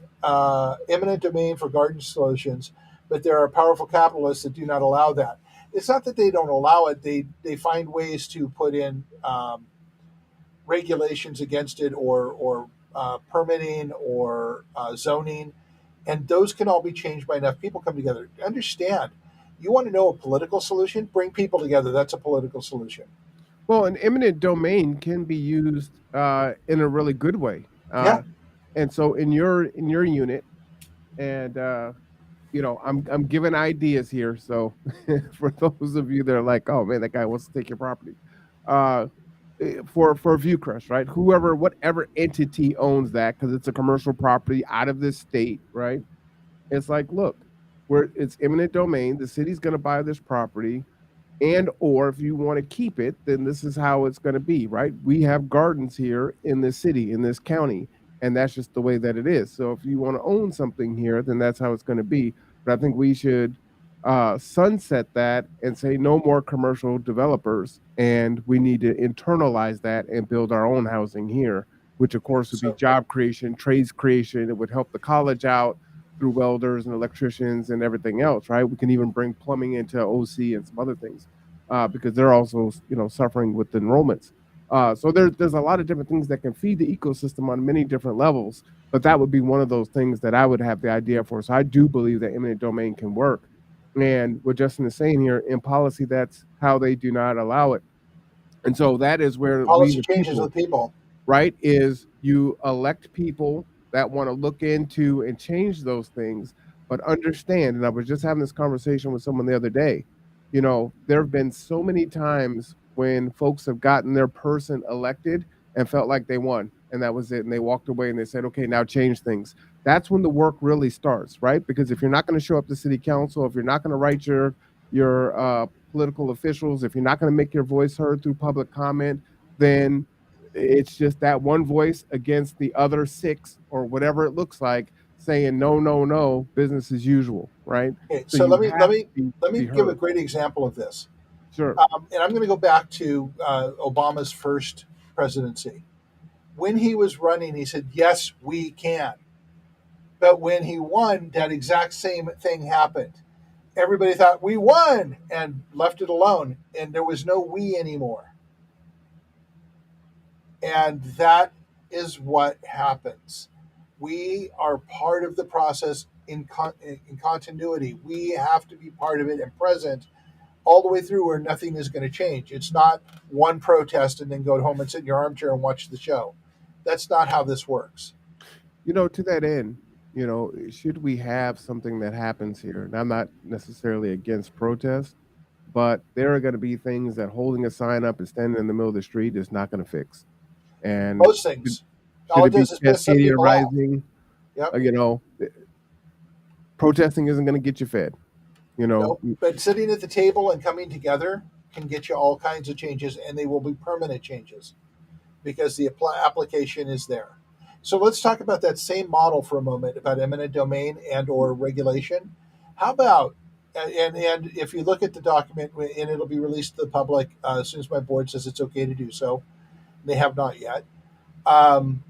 eminent domain for garden solutions, but there are powerful capitalists that do not allow that. It's not that they don't allow it; they find ways to put in regulations against it or permitting or zoning, and those can all be changed by enough people come together. Understand, you want to know a political solution? Bring people together. That's a political solution. Well, an eminent domain can be used in a really good way. Yeah. And so in your unit, and I'm giving ideas here. So for those of you that are like, oh man, that guy wants to take your property, uh, for Viewcrest, right? Whatever entity owns that, because it's a commercial property out of this state, right? It's like, look, where it's eminent domain, the city's going to buy this property, and or if you want to keep it, then this is how it's going to be, right? We have gardens here in this city, in this county, and that's just the way that it is. So if you want to own something here, then that's how it's going to be. But I think we should sunset that and say no more commercial developers, and we need to internalize that and build our own housing here, which of course would be So job creation, trades creation. It would help the college out through welders and electricians and everything else, right? We can even bring plumbing into OC and some other things because they're also, suffering with enrollments. So there's a lot of different things that can feed the ecosystem on many different levels, but that would be one of those things that I would have the idea for. So I do believe that eminent domain can work. And what Justin is saying here, in policy, that's how they do not allow it. And so that is where we, policy the changes people, with people. right, is you elect people that want to look into and change those things, but understand. And I was just having this conversation with someone the other day. There have been so many times when folks have gotten their person elected and felt like they won, and that was it. And they walked away and they said, okay, now change things. That's when the work really starts, right? Because if you're not going to show up to city council, if you're not going to write your political officials, if you're not going to make your voice heard through public comment, then it's just that one voice against the other six or whatever it looks like saying no, no, no, business as usual, right? Okay, So so you let me let have me to let me be give a heard. great example of this. Sure. And I'm going to go back to Obama's first presidency. When he was running, he said, "Yes, we can." But when he won, that exact same thing happened. Everybody thought we won and left it alone, and there was no we anymore. And that is what happens. We are part of the process in continuity. We have to be part of it and present all the way through, where nothing is going to change. It's not one protest and then go home and sit in your armchair and watch the show. That's not how this works. To that end, should we have something that happens here? And I'm not necessarily against protest, but there are going to be things that holding a sign up and standing in the middle of the street is not going to fix. And Most should, things. should All it it be does is piss some Cascadia people off. Rising? Yep. Protesting isn't going to get you fed. You know, No. But sitting at the table and coming together can get you all kinds of changes, and they will be permanent changes because the application is there. So let's talk about that same model for a moment about eminent domain and or regulation. How about and if you look at the document and it'll be released to the public as soon as my board says it's okay to do so. They have not yet. Um,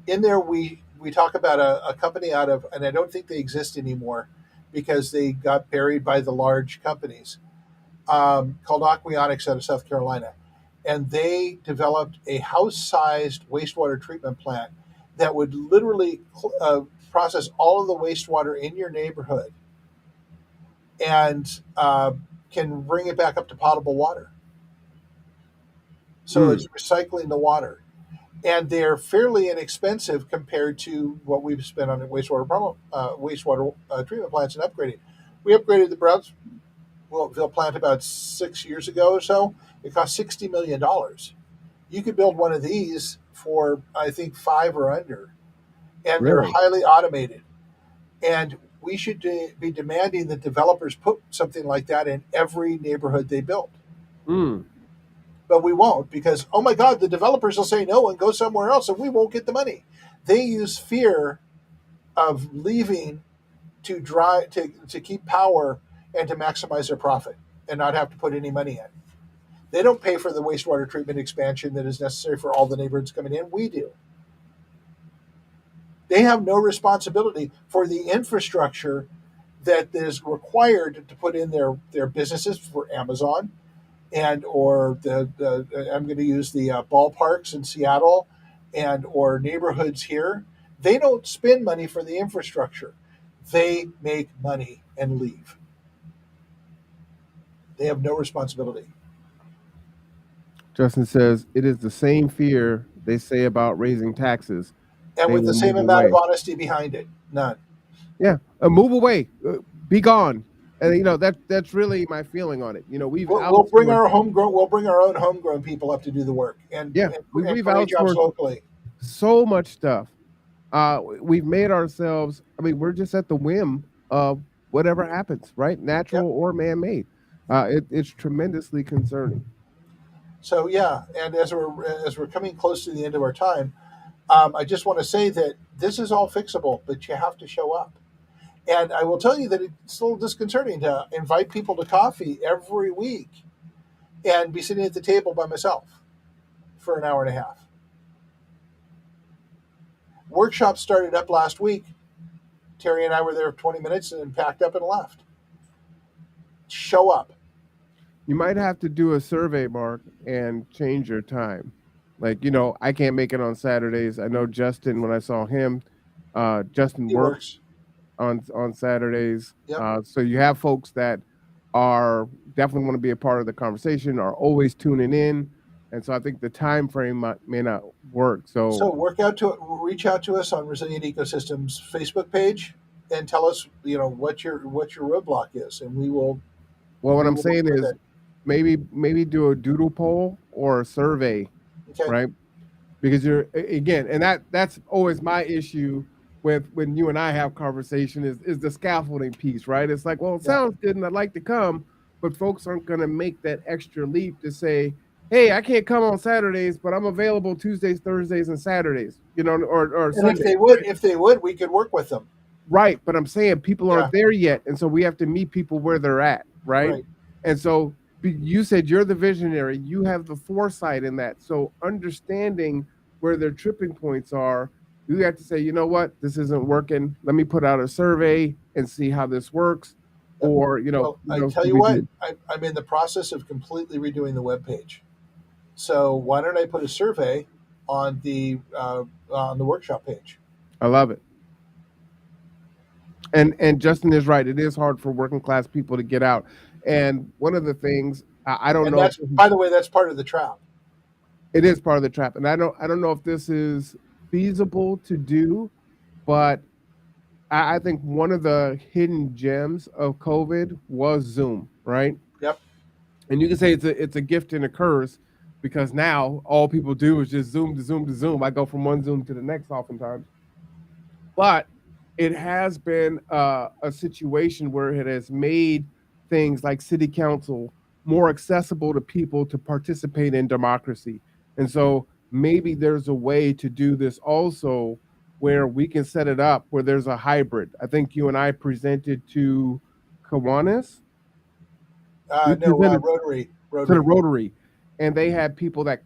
in there, we talk about a company out of, and I don't think they exist anymore because they got buried by the large companies, called Aquatics out of South Carolina. And they developed a house sized wastewater treatment plant that would literally process all of the wastewater in your neighborhood and can bring it back up to potable water. So mm, it's recycling the water. And they're fairly inexpensive compared to what we've spent on wastewater treatment plants and upgrading. We upgraded the Brownsville plant about 6 years ago or so. It cost $60 million. You could build one of these for I think five or under, and they're really? highly automated. And we should be demanding that developers put something like that in every neighborhood they build. Mm, But we won't because, oh my God, the developers will say no and go somewhere else, and we won't get the money. They use fear of leaving to keep power and to maximize their profit and not have to put any money in. They don't pay for the wastewater treatment expansion that is necessary for all the neighborhoods coming in. We do. They have no responsibility for the infrastructure that is required to put in their businesses for Amazon and or the I'm going to use the ballparks in Seattle and or neighborhoods here. They don't spend money for the infrastructure. They make money and leave. They have no responsibility. Justin says it is the same fear they say about raising taxes. And They with the will same move amount of away. honesty behind it. None. Yeah, move away, be gone. And that's really my feeling on it. We've outsourced. We'll bring our own homegrown people up to do the work Yeah, and we've create jobs outsourced locally. so much stuff. We've made ourselves. I mean, we're just at the whim of whatever happens, right? Natural Yep. or man-made. It's tremendously concerning. So yeah, and as we're coming close to the end of our time, I just want to say that this is all fixable, but you have to show up. And I will tell you that it's a little disconcerting to invite people to coffee every week and be sitting at the table by myself for an hour and a half. Workshop started up last week. Terry and I were there 20 minutes and then packed up and left. Show up. You might have to do a survey, Mark, and change your time. Like, I can't make it on Saturdays. I know Justin, when I saw him, Justin It works works. on Saturdays. Yep. So you have folks that are definitely want to be a part of the conversation, are always tuning in, and so I think the time frame may not work. So So, reach out to us on Resilient Ecosystems Facebook page and tell us, what your roadblock is, and well, what we I'm will work saying with is it. maybe do a doodle poll or a survey, Okay. right? Because again, and that's always my issue with when you and I have conversation is the scaffolding piece, right? It's like, well, it Yeah. sounds good and I'd like to come, but folks aren't going to make that extra leap to say, hey, I can't come on Saturdays, but I'm available Tuesdays, Thursdays, and Saturdays, or And if Sundays. they would, we could work with them. Right, but I'm saying people Yeah. aren't there yet, and so we have to meet people where they're at, right? Right. And so you said you're the visionary, you have the foresight in that. So understanding where their tripping points are, you have to say, you know what, this isn't working. Let me put out a survey and see how this works, Yep. or Well, I tell should you we what, do? I'm in the process of completely redoing the web page. So why don't I put a survey on the workshop page? I love it. And Justin is right. It is hard for working class people to get out. And one of the things I don't And know if that's, by the way, that's part of the trap. it is part of the trap, and I don't know if this is feasible to do, but I think one of the hidden gems of COVID was Zoom, right? Yep. And you can say it's a gift and a curse because now all people do is just Zoom to Zoom to Zoom. I go from one Zoom to the next oftentimes, but it has been a situation where it has made things like city council more accessible to people to participate in democracy. And so maybe there's a way to do this also where we can set it up where there's a hybrid. I think you and I presented to Kiwanis. We No, presented Rotary. to the Rotary. Rotary, and they had people that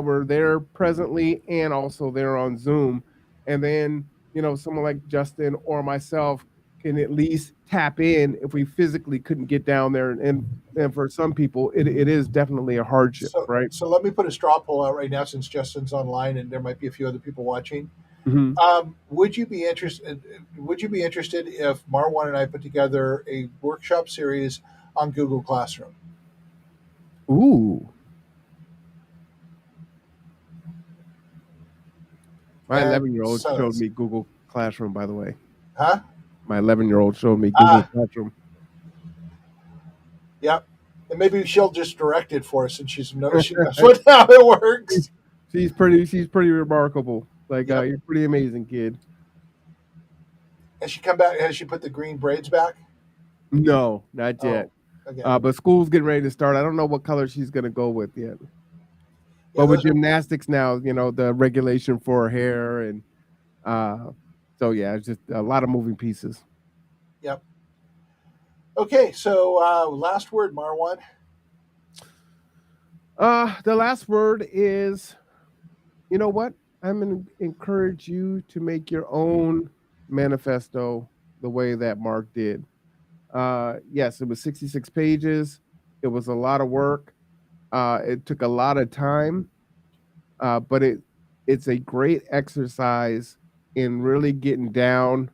were there presently and also there on Zoom, and then someone like Justin or myself can at least tap in if we physically couldn't get down there, and for some people it is definitely a hardship, right? So let me put a straw poll out right now, since Justin's online and there might be a few other people watching. Mm-hmm. Would you be interested? Would you be interested if Marwan and I put together a workshop series on Google Classroom? Ooh, my And 11-year-old showed silence. me Google Classroom, by the way. Huh? My 11-year-old showed me Google Ah, Classroom. yep. And maybe she'll just direct it for us, and she knows what how it works. She's pretty remarkable. Like, Yep. you're pretty amazing, kid. Has she come back? Has she put the green braids back? No, not yet. Oh, okay. But school's getting ready to start. I don't know what color she's gonna go with yet. Yeah, But with those are. gymnastics now, the regulation for her hair and uh, so yeah, it's just a lot of moving pieces. Yep. Okay, so last word, Marwan. The last word is, you know what? I'm gonna encourage you to make your own manifesto the way that Mark did. Yes, it was 66 pages. It was a lot of work. It took a lot of time, but it's a great exercise in really getting down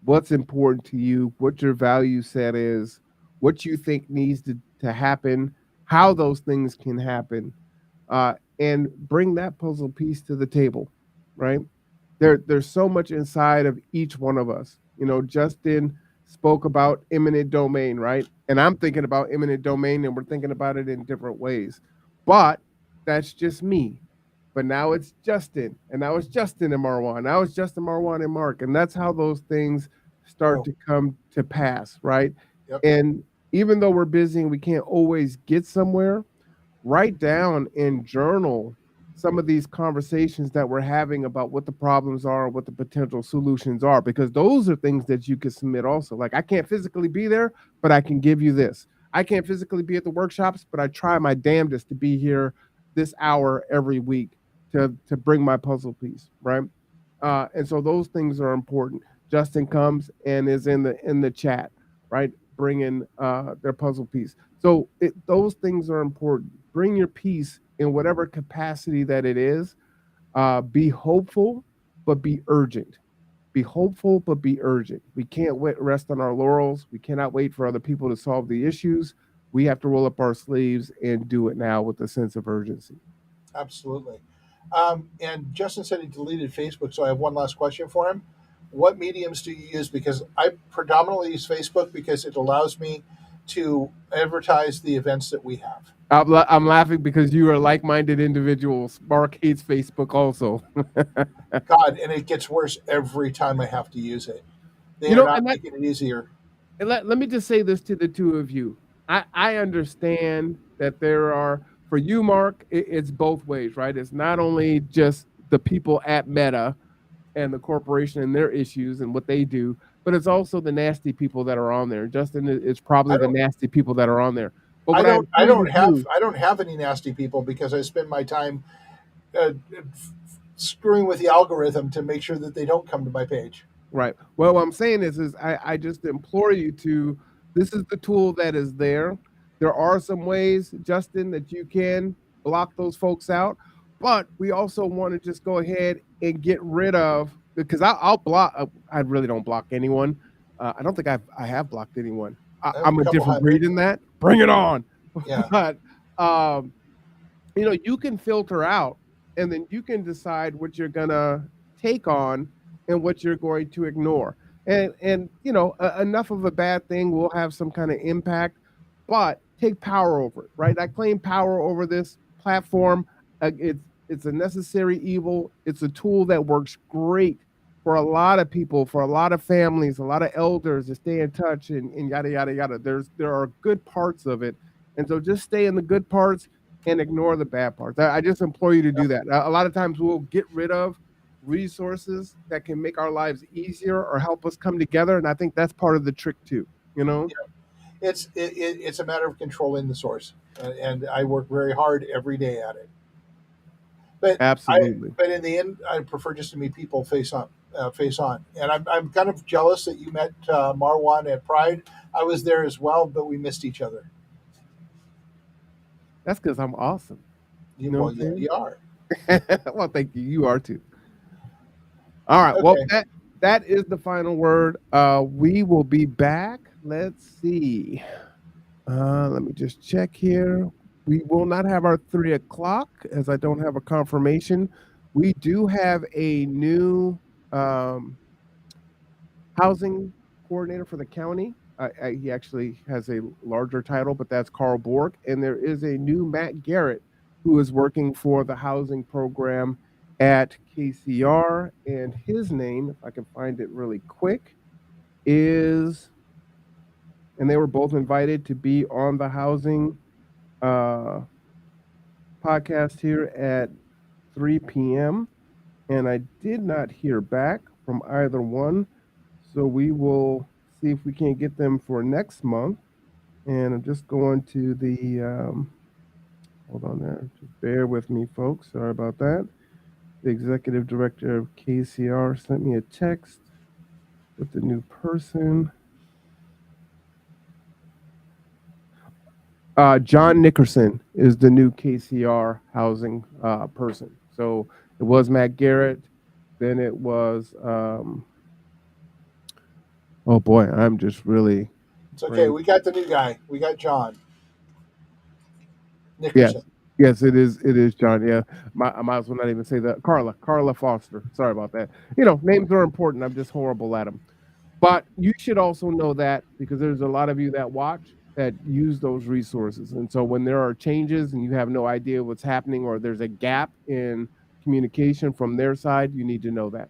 what's important to you, what your value set is, what you think needs to happen, how those things can happen, and bring that puzzle piece to the table, right? There's so much inside of each one of us. Justin spoke about imminent domain, right? And I'm thinking about imminent domain, and we're thinking about it in different ways. But that's just me. But now it's Justin, and now it's Justin and Marwan. Now it's Justin, Marwan, and Mark, and that's how those things start Grow. to come to pass, right? Yep. And even though we're busy and we can't always get somewhere, write down and journal some of these conversations that we're having about what the problems are, what the potential solutions are, because those are things that you can submit also. Like, I can't physically be there, but I can give you this. I can't physically be at the workshops, but I try my damnedest to be here this hour every week to bring my puzzle piece, right? And so those things are important. Justin comes and is in the chat, right, bringing their puzzle piece. So those things are important. Bring your piece in whatever capacity that it is. Be hopeful, but be urgent. Be hopeful, but be urgent. We can't rest on our laurels. We cannot wait for other people to solve the issues. We have to roll up our sleeves and do it now with a sense of urgency. Absolutely. And Justin said he deleted Facebook, so I have one last question for him. What mediums do you use? Because I predominantly use Facebook because it allows me to advertise the events that we have. I'm laughing because you are like-minded individuals. Mark hates Facebook also. God, and it gets worse every time I have to use it. They You are know, not making it easier. and let me just say this to the two of you. I understand that there are, for you, Mark, it's both ways, right? It's not only just the people at Meta and the corporation and their issues and what they do, but it's also the nasty people that are on there. Justin is probably I the don't. nasty people that are on there. But I what I don't. I implore you to don't have. do, I don't have any nasty people because I spend my time screwing with the algorithm to make sure that they don't come to my page. right? Well, what I'm saying is I just implore you to. This is the tool that is there. There are some ways, Justin, that you can block those folks out, but we also want to just go ahead and get rid of, because I'll block. I really don't block anyone. I don't think I have blocked anyone. I have a I'm a couple different breed hundred. in that. Bring it on. Yeah. But um, you can filter out, and then you can decide what you're gonna take on and what you're going to ignore. And enough of a bad thing will have some kind of impact, but take power over it, right? I claim power over this platform. It's a necessary evil. It's a tool that works great for a lot of people, for a lot of families, a lot of elders to stay in touch, and yada yada yada. There are good parts of it, and so just stay in the good parts and ignore the bad parts. I just implore you to do that. A lot of times we'll get rid of resources that can make our lives easier or help us come together, and I think that's part of the trick too. You know, It's a matter of controlling the source, and I work very hard every day at it. But absolutely. but in the end, I prefer just to meet people face on. And I'm kind of jealous that you met Marwan at Pride. I was there as well, but we missed each other. That's because I'm awesome. You know what Well, I'm yeah, saying? you are. Well, thank you. You are too. All right. Well, Okay. that is the final word. We will be back. Let's see. Let me just check here. We will not have our 3 o'clock as I don't have a confirmation. We do have a new um, housing coordinator for the county. He actually has a larger title, but that's Carl Borg. And there is a new Matt Garrett who is working for the housing program at KCR. And his name, if I can find it really quick, is, and they were both invited to be on the housing uh, podcast here at 3 p.m. And I did not hear back from either one. So we will see if we can get them for next month. And I'm just going to hold on there. Just bear with me, folks. Sorry about that. The executive director of KCR sent me a text with the new person. John Nickerson is the new KCR housing person. So it was Matt Garrett. Then it was, oh boy, I'm just really. It's okay. We got the new guy. We got John Yes. Nickerson. Yes, it is. It is John. Yeah. I might as well not even say that. Carla Foster. Sorry about that. Names are important. I'm just horrible at them. But you should also know that because there's a lot of you that watch that use those resources. And so when there are changes and you have no idea what's happening or there's a gap in communication from their side, you need to know that.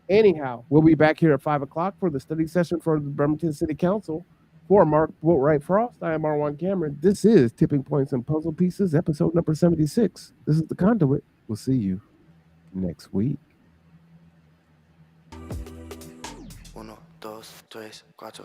Anyhow, we'll be back here at 5 o'clock for the study session for the Bremerton City Council. For Mark Boatwright Frost, I am Marwan Cameron. This is Tipping Points and Puzzle Pieces, episode number 76. This is The Conduit. We'll see you next week. Uno, dos, tres, cuatro.